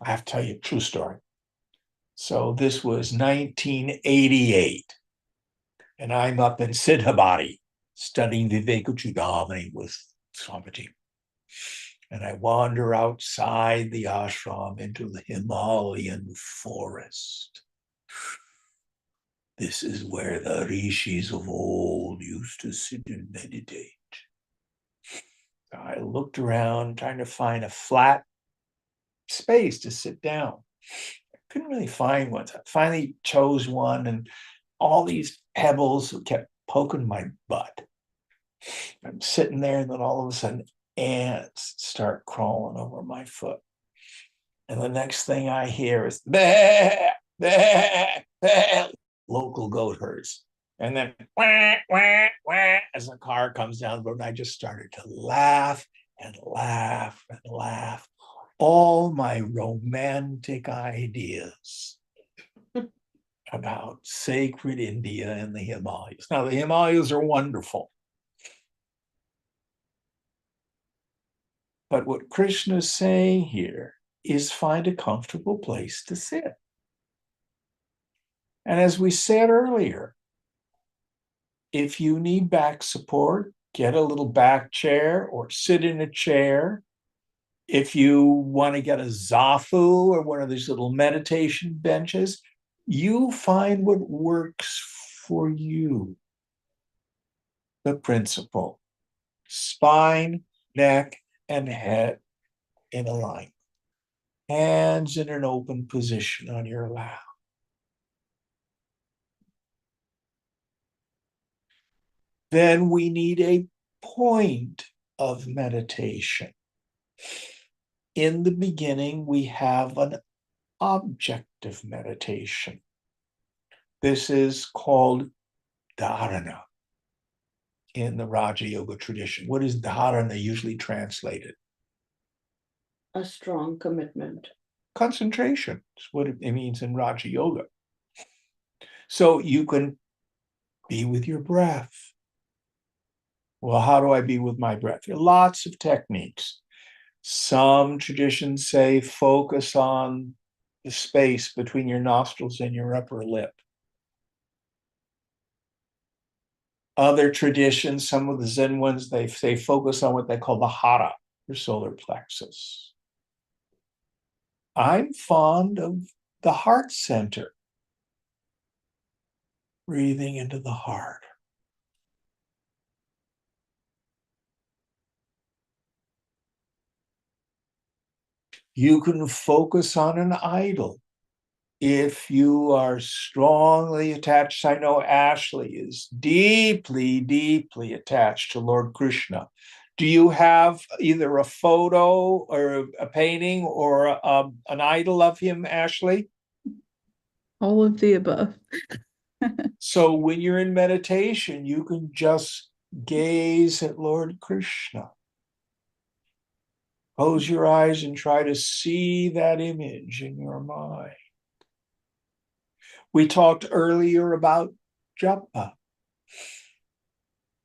[SPEAKER 1] I have to tell you a true story. So this was 1988, and I'm up in Siddhabadi studying Vivekachudamani with Swamiji. And I wander outside the ashram into the Himalayan forest. This is where the rishis of old used to sit and meditate. I looked around trying to find a flat space to sit down. I couldn't really find one. So I finally chose one, and all these pebbles kept poking my butt. I'm sitting there, and then all of a sudden, ants start crawling over my foot. And the next thing I hear is bah, bah, bah, local goat herds. And then wah, wah, wah, as the car comes down the road, and I just started to laugh and laugh and laugh. All my romantic ideas about sacred India and the Himalayas. Now, the Himalayas are wonderful. But what Krishna is saying here is find a comfortable place to sit. And as we said earlier, if you need back support, get a little back chair or sit in a chair. If you want to get a zafu or one of these little meditation benches, you find what works for you. The principle: spine, neck, and head in a line. Hands in an open position on your lap. Then we need a point of meditation. In the beginning, we have an objective meditation. This is called dharana in the Raja Yoga tradition. What is dharana usually translated?
[SPEAKER 2] A strong commitment.
[SPEAKER 1] Concentration is what it means in Raja Yoga. So you can be with your breath. Well, how do I be with my breath? There are lots of techniques. Some traditions say focus on the space between your nostrils and your upper lip. Other traditions, some of the Zen ones, they say focus on what they call the hara, your solar plexus. I'm fond of the heart center. Breathing into the heart. You can focus on an idol. If you are strongly attached, I know Ashley is deeply, deeply attached to Lord Krishna. Do you have either a photo or a painting or an idol of him, Ashley?
[SPEAKER 6] All of the above.
[SPEAKER 1] So when you're in meditation, you can just gaze at Lord Krishna. Close your eyes and try to see that image in your mind. We talked earlier about japa,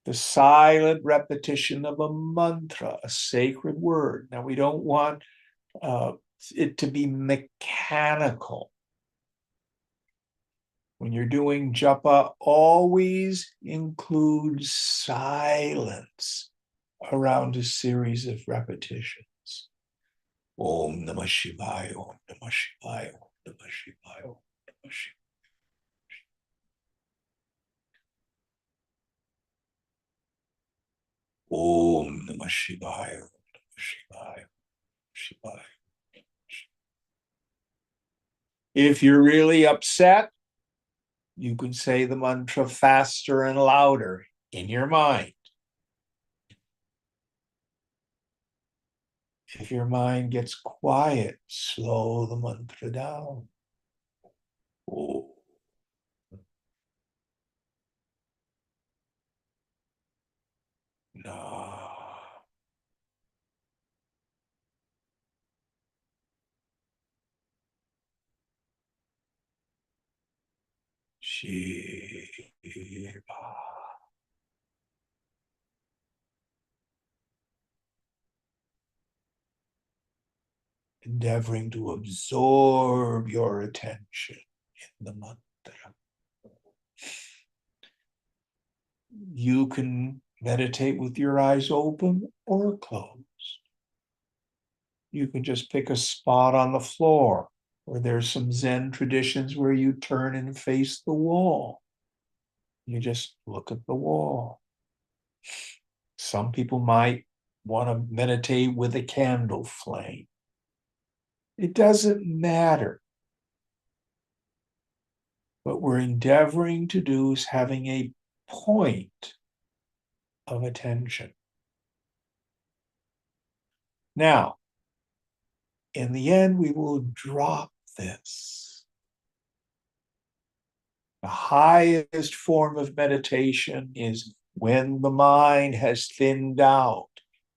[SPEAKER 1] the silent repetition of a mantra, a sacred word. Now, we don't want it to be mechanical. When you're doing japa, always include silence around a series of repetitions. Om Namah Shivaya, Om Namah Shivaya, Om Namah Shivaya, Om Namah Shivaya. Om Namah Shivaya, Om Namah Shivaya, Shivaya. If you're really upset, you can say the mantra faster and louder in your mind. If your mind gets quiet, slow the mantra down. Oh. No. Shiva. Endeavoring to absorb your attention in the mantra. You can meditate with your eyes open or closed. You can just pick a spot on the floor, or there's some Zen traditions where you turn and face the wall. You just look at the wall. Some people might want to meditate with a candle flame. It doesn't matter. What we're endeavoring to do is having a point of attention. Now, in the end, we will drop this. The highest form of meditation is when the mind has thinned out.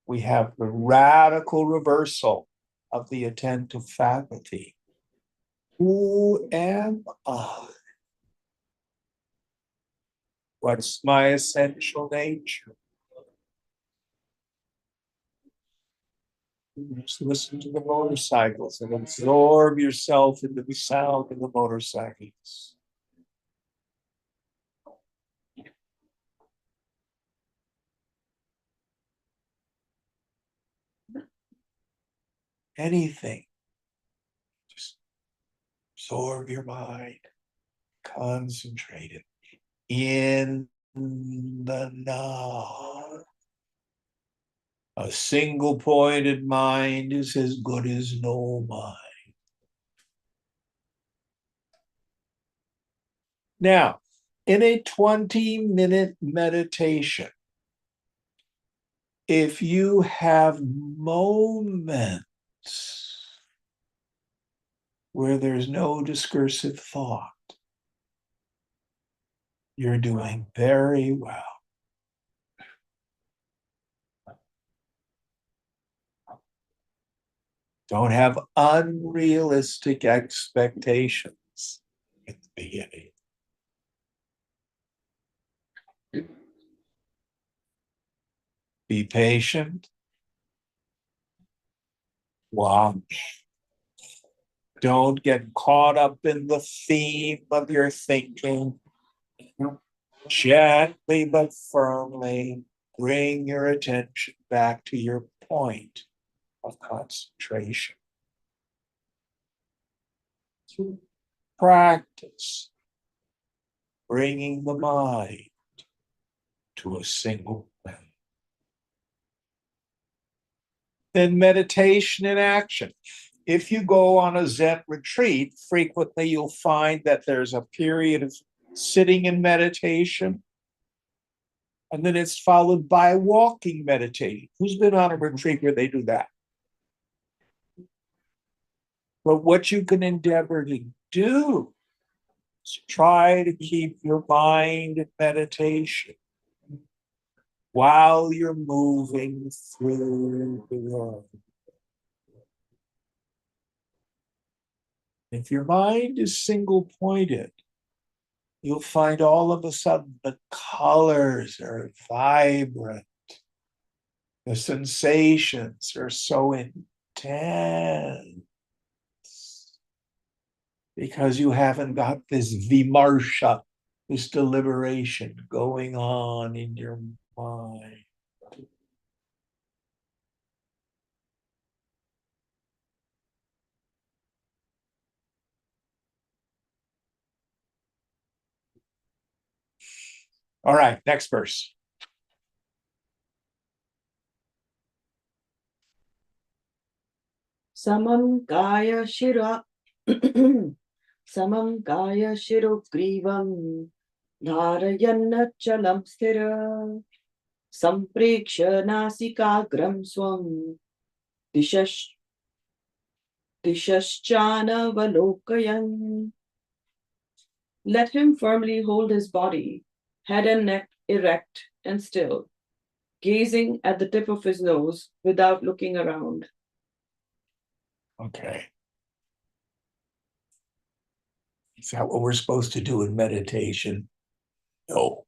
[SPEAKER 1] We have the radical reversal of the attentive faculty. Who am I? What's my essential nature? Just listen to the motorcycles and absorb yourself into the sound of the motorcycles. Anything. Just absorb your mind. Concentrate it in the now. A single pointed mind is as good as no mind. Now, in a 20-minute meditation, if you have moments where there's no discursive thought, you're doing very well. Don't have unrealistic expectations at the beginning. Be patient. Watch. Don't get caught up in the theme of your thinking. Gently but firmly bring your attention back to your point of concentration. Practice bringing the mind to a single point. Then meditation in action. If you go on a Zen retreat, frequently you'll find that there's a period of sitting in meditation, and then it's followed by walking meditation. Who's been on a retreat where they do that? But what you can endeavor to do is try to keep your mind in meditation while you're moving through the world. If your mind is single-pointed, you'll find all of a sudden the colors are vibrant. The sensations are so intense because you haven't got this vimarsha, this deliberation going on in your mind. All right, next verse.
[SPEAKER 2] Samam kaya shira samam kaya shiro grivam dharayanna chalam sthira sampreksha nasikagram swam dishashchana valokayan. Let him firmly hold his body, head and neck erect and still, gazing at the tip of his nose without looking around.
[SPEAKER 1] Okay. Is that what we're supposed to do in meditation? No.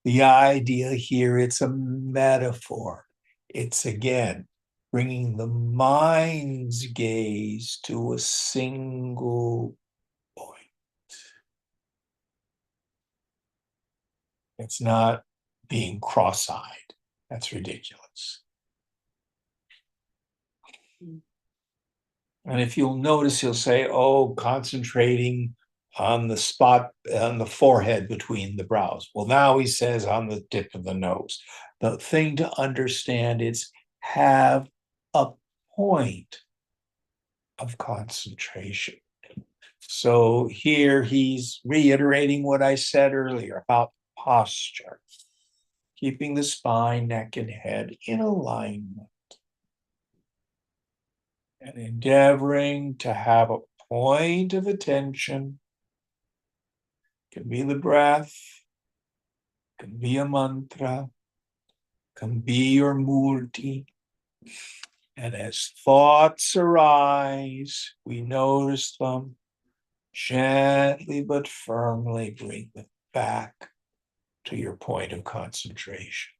[SPEAKER 1] The idea here, it's a metaphor. It's again bringing the mind's gaze to a single point. It's not being cross-eyed. That's ridiculous. And if you'll notice, he'll say, oh, concentrating on the spot on the forehead between the brows. Well, now he says on the tip of the nose. The thing to understand is have a point of concentration. So here he's reiterating what I said earlier about posture, keeping the spine, neck, and head in alignment, and endeavoring to have a point of attention. Can be the breath, can be a mantra, can be your murti. And as thoughts arise, we notice them, gently but firmly bring them back to your point of concentration.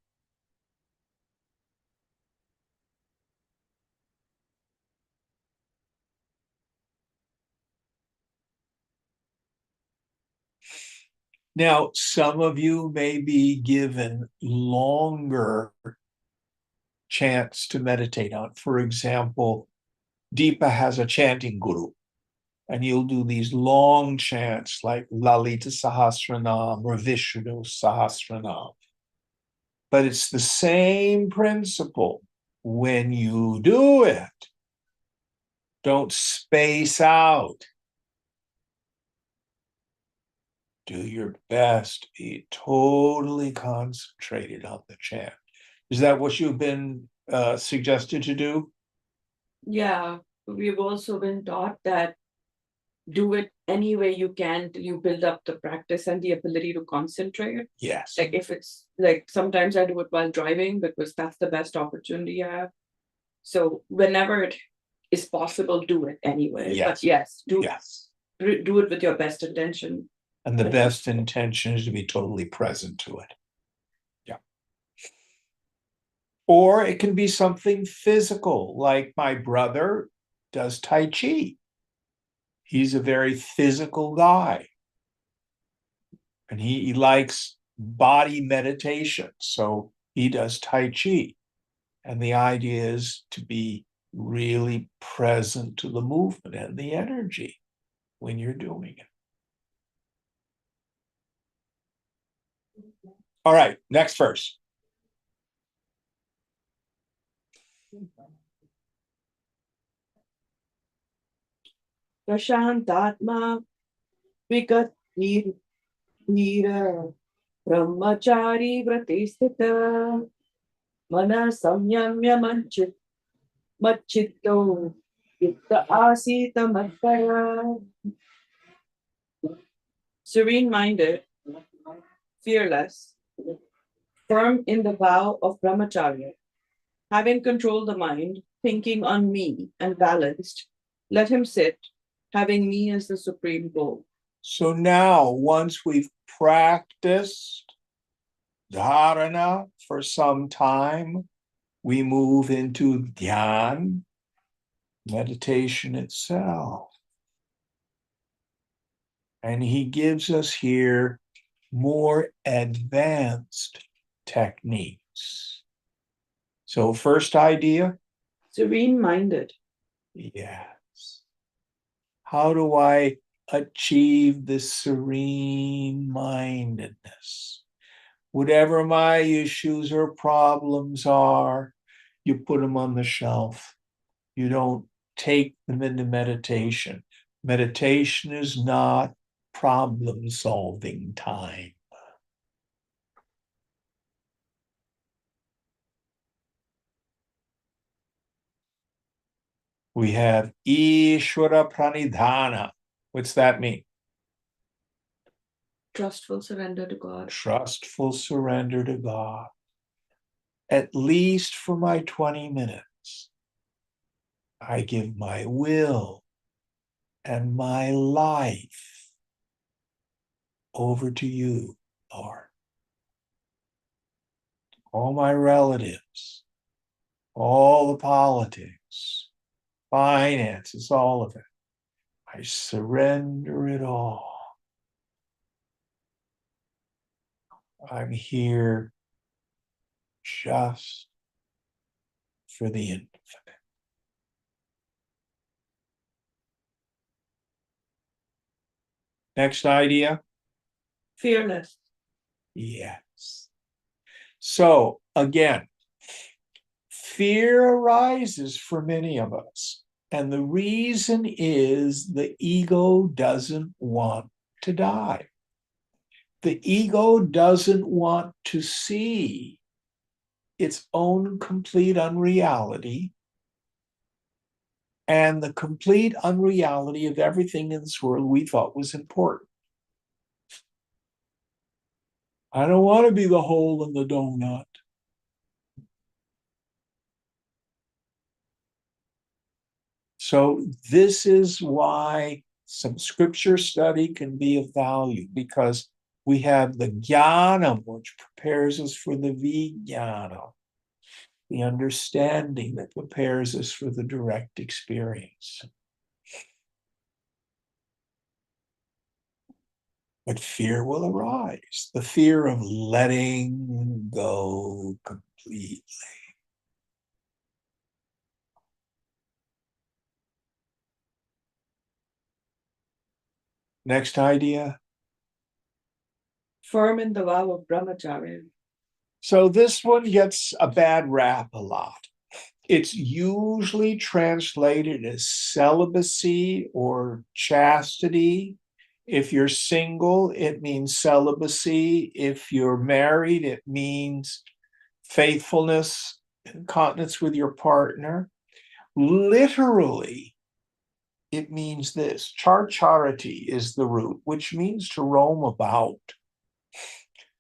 [SPEAKER 1] Now, some of you may be given longer chants to meditate on. For example, Deepa has a chanting guru, and you'll do these long chants like Lalita Sahasranam or Vishnu Sahasranam. But it's the same principle. When you do it, don't space out. Do your best, be totally concentrated on the chant. Is that what you've been suggested to do?
[SPEAKER 2] Yeah, we've also been taught that do it any way you can till you build up the practice and the ability to concentrate.
[SPEAKER 1] Yes.
[SPEAKER 2] Like if it's like sometimes I do it while driving because that's the best opportunity I have. So whenever it is possible, do it anyway.
[SPEAKER 1] Yes.
[SPEAKER 2] But yes, do it with your best intention.
[SPEAKER 1] And the best intention is to be totally present to it. Yeah. Or it can be something physical, like my brother does Tai Chi. He's a very physical guy. And he likes body meditation. So he does Tai Chi. And the idea is to be really present to the movement and the energy when you're doing it. All right, next verse.
[SPEAKER 2] Prashantatma vigat Veera Brahmachari Vratestita Mana Samyamya Machitto Yukta Asita Mattaya. Serene minded, fearless, firm in the vow of brahmacharya, having controlled the mind, thinking on me and balanced, let him sit, having me as the supreme goal.
[SPEAKER 1] So now, once we've practiced dharana for some time, we move into dhyan, meditation itself. And he gives us here more advanced techniques. So first idea?
[SPEAKER 2] Serene minded.
[SPEAKER 1] Yes. How do I achieve this serene mindedness? Whatever my issues or problems are, you put them on the shelf. You don't take them into meditation. Meditation is not problem-solving time. We have Ishvara Pranidhana. What's that mean?
[SPEAKER 2] Trustful surrender to God.
[SPEAKER 1] Trustful surrender to God. At least for my 20 minutes, I give my will and my life over to you, Lord. All my relatives, all the politics, finances, all of it. I surrender it all. I'm here just for the infinite. Next idea?
[SPEAKER 2] Fearless.
[SPEAKER 1] Yes. So again, fear arises for many of us. And the reason is the ego doesn't want to die. The ego doesn't want to see its own complete unreality and the complete unreality of everything in this world we thought was important. I don't want to be the hole in the donut. So this is why some scripture study can be of value, because we have the jnana, which prepares us for the vijnana, the understanding that prepares us for the direct experience. But fear will arise, the fear of letting go completely. Next idea.
[SPEAKER 2] Firm in the vow of brahmacharya.
[SPEAKER 1] So this one gets a bad rap a lot. It's usually translated as celibacy or chastity. If you're single, it means celibacy. If you're married, it means faithfulness and continence with your partner. Literally, it means this. Charity is the root, which means to roam about.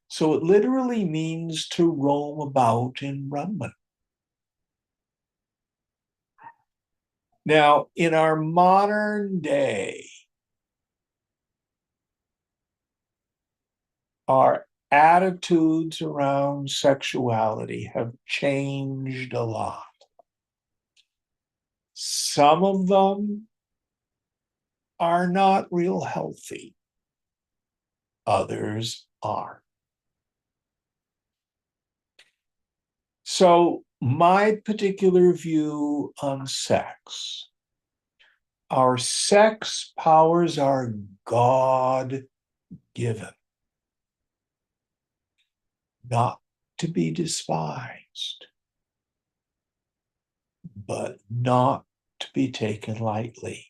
[SPEAKER 1] So it literally means to roam about in Brahman. Now, in our modern day, our attitudes around sexuality have changed a lot. Some of them are not real healthy. Others are. So my particular view on sex, our sex powers are God-given, not to be despised, but not to be taken lightly.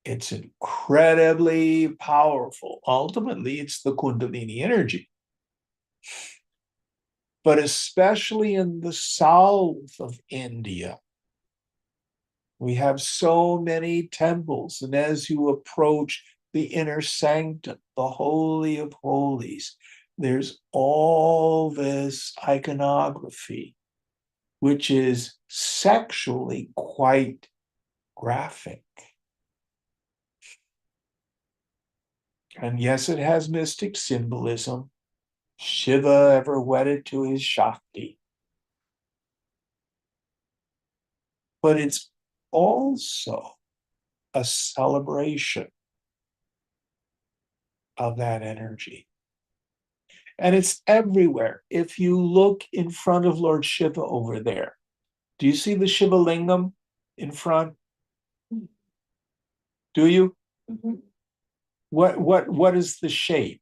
[SPEAKER 1] It's incredibly powerful. Ultimately, it's the Kundalini energy. But especially in the south of India, we have so many temples. And as you approach the inner sanctum, the Holy of Holies, there's all this iconography, which is sexually quite graphic. And yes, it has mystic symbolism. Shiva ever wedded to his Shakti. But it's also a celebration of that energy. And it's everywhere. If you look in front of Lord Shiva over there, do you see the Shiva Lingam in front? Do you?
[SPEAKER 2] Mm-hmm.
[SPEAKER 1] What is the shape?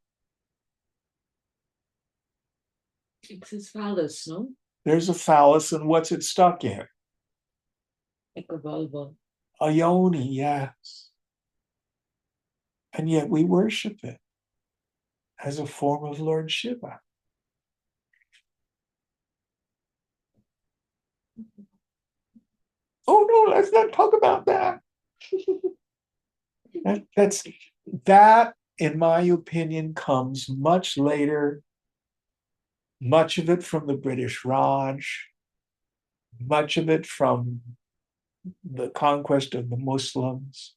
[SPEAKER 2] It's his phallus, no?
[SPEAKER 1] There's a phallus, and what's it stuck in?
[SPEAKER 2] Like a vulva.
[SPEAKER 1] A yoni, yes. And yet we worship it as a form of Lord Shiva. Oh no, let's not talk about that. That in my opinion, comes much later. Much of it from the British Raj, much of it from the conquest of the Muslims.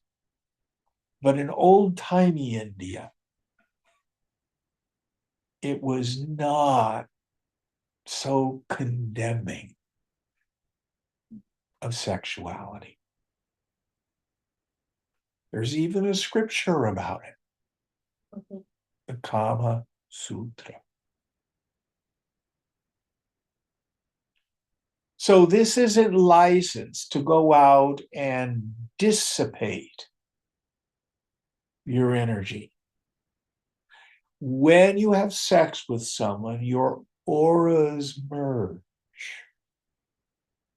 [SPEAKER 1] But in old-timey India, it was not so condemning of sexuality. There's even a scripture about it, the Kama Sutra. So this isn't licensed to go out and dissipate your energy. When you have sex with someone, your auras merge.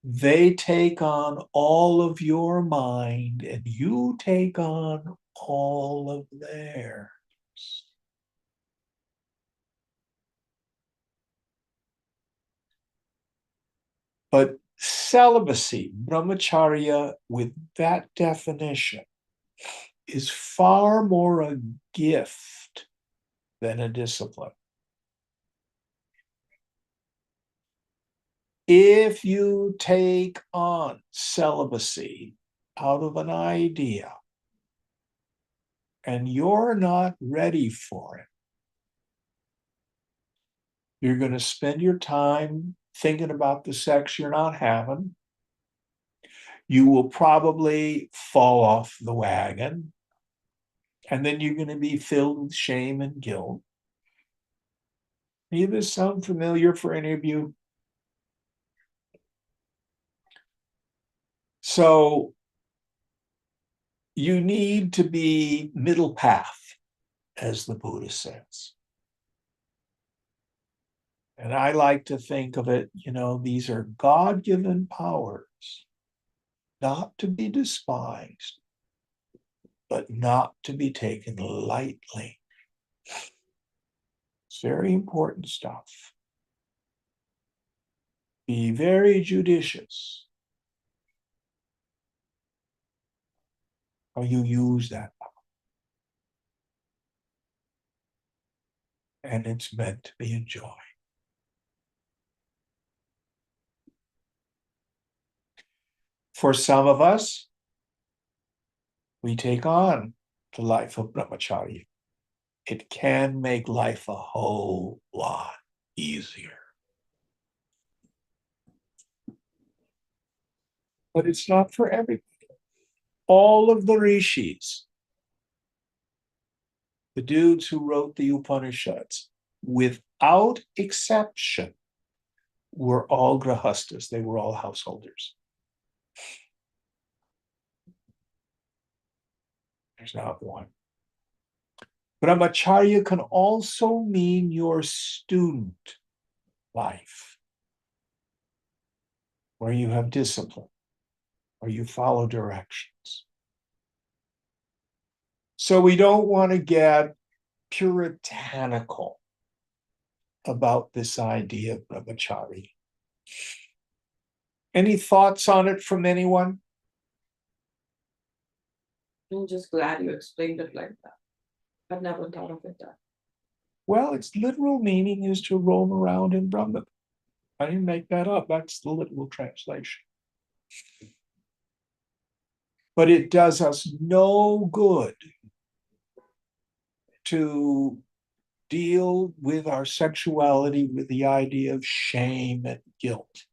[SPEAKER 1] They take on all of your mind, and you take on all of theirs. But celibacy, brahmacharya, with that definition, is far more a gift than a discipline. If you take on celibacy out of an idea and you're not ready for it, you're going to spend your time thinking about the sex you're not having. You will probably fall off the wagon, and then you're going to be filled with shame and guilt. Does this sound familiar for any of you? So you need to be middle path, as the Buddha says. And I like to think of it, these are God-given powers, not to be despised, but not to be taken lightly. It's very important stuff. Be very judicious how you use that power. And it's meant to be enjoyed. For some of us, we take on the life of brahmacharya. It can make life a whole lot easier. But it's not for everybody. All of the rishis, the dudes who wrote the Upanishads, without exception, were all grahastas. They were all householders. There's not one. Brahmacharya can also mean your student life, where you have discipline, where you follow directions. So we don't want to get puritanical about this idea of brahmacharya. Any thoughts on it from anyone?
[SPEAKER 2] I'm just glad you explained it like that. I've never thought of it that.
[SPEAKER 1] Well, its literal meaning is to roam around in Brahman. I didn't make that up. That's the literal translation. But it does us no good to deal with our sexuality with the idea of shame and guilt.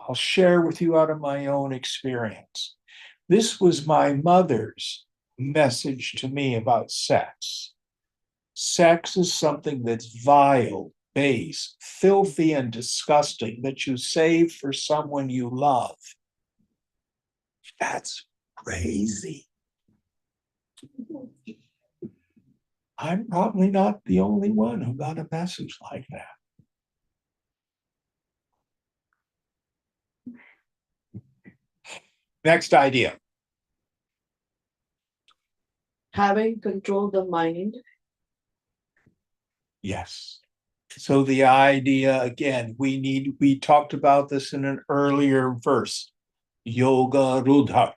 [SPEAKER 1] I'll share with you out of my own experience. This was my mother's message to me about sex. Sex is something that's vile, base, filthy, and disgusting that you save for someone you love. That's crazy. I'm probably not the only one who got a message like that. Next idea.
[SPEAKER 2] Having controlled the mind.
[SPEAKER 1] Yes. So the idea, again, we talked about this in an earlier verse. Yoga Rudha.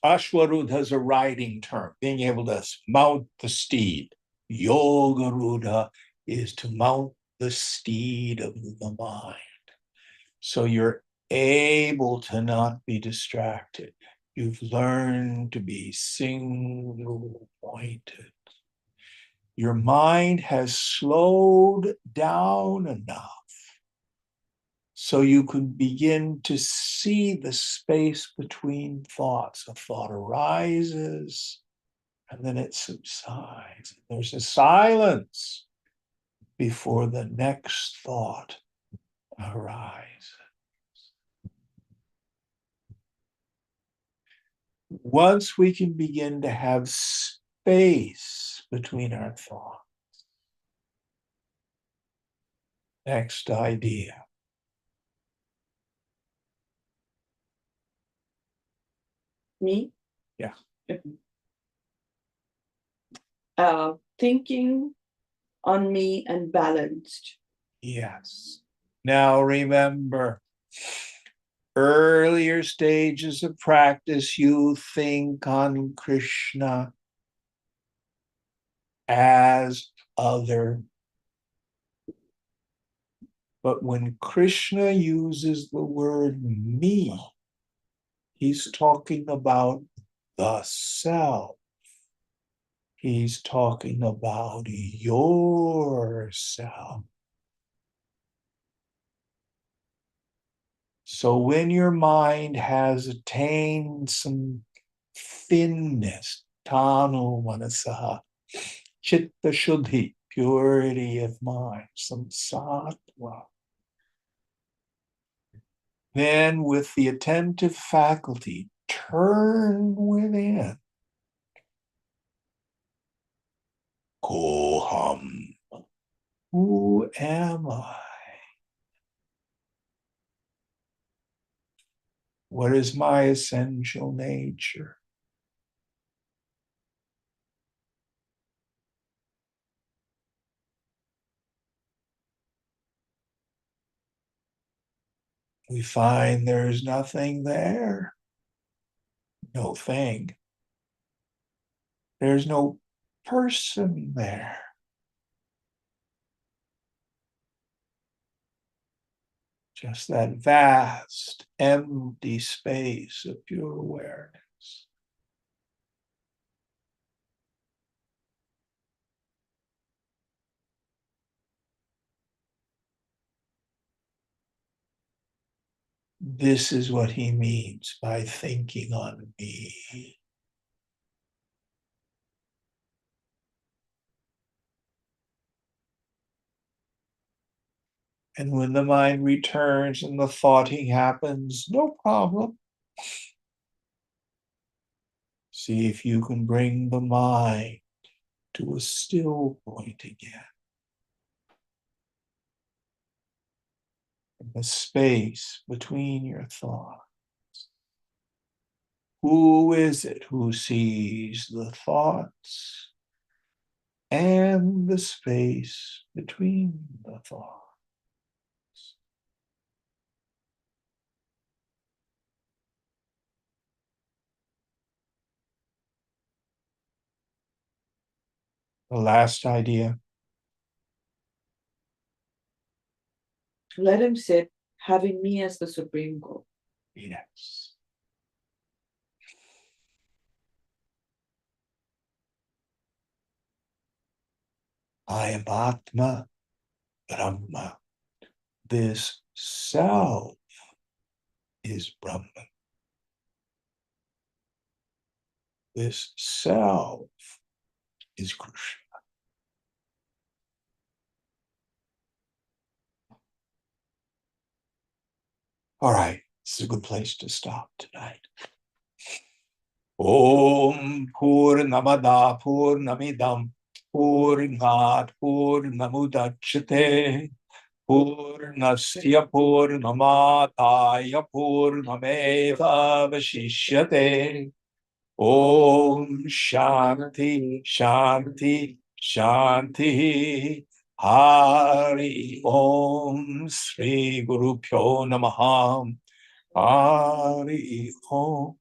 [SPEAKER 1] Ashwarudha is a riding term, being able to mount the steed. Yogarudha is to mount the steed of the mind. So you're able to not be distracted. You've learned to be single pointed. Your mind has slowed down enough so you can begin to see the space between thoughts. A thought arises and then it subsides. There's a silence before the next thought arises. Once we can begin to have space between our thoughts. Next idea.
[SPEAKER 2] Me?
[SPEAKER 1] Yeah.
[SPEAKER 2] Thinking on me and balanced.
[SPEAKER 1] Yes. Now remember, earlier stages of practice, you think on Krishna as other. But when Krishna uses the word me, he's talking about the self. He's talking about yourself. So when your mind has attained some thinness, tanu manasaha, chitta shuddhi, purity of mind, some sattva, then with the attentive faculty, turn within. Koham. Who am I? What is my essential nature? We find there's nothing there. No thing. There's no person there. Just that vast, empty space of pure awareness. This is what he means by thinking on me. And when the mind returns and the thoughting happens, no problem. See if you can bring the mind to a still point again. The space between your thoughts. Who is it who sees the thoughts and the space between the thoughts? The last idea.
[SPEAKER 2] Let him sit, having me as the supreme goal.
[SPEAKER 1] Yes. I am Atma Brahma. This self is Brahman. This self is Krishna. All right, this is a good place to stop tonight. Om Purnamada Purnamidam Purnat Purnamudachyate Purnasya Purnamataya Purnameva Vashishyate. Om Shanti Shanti Shanti. Hari Om Sri Guru Pyo Namaha. Hari Om.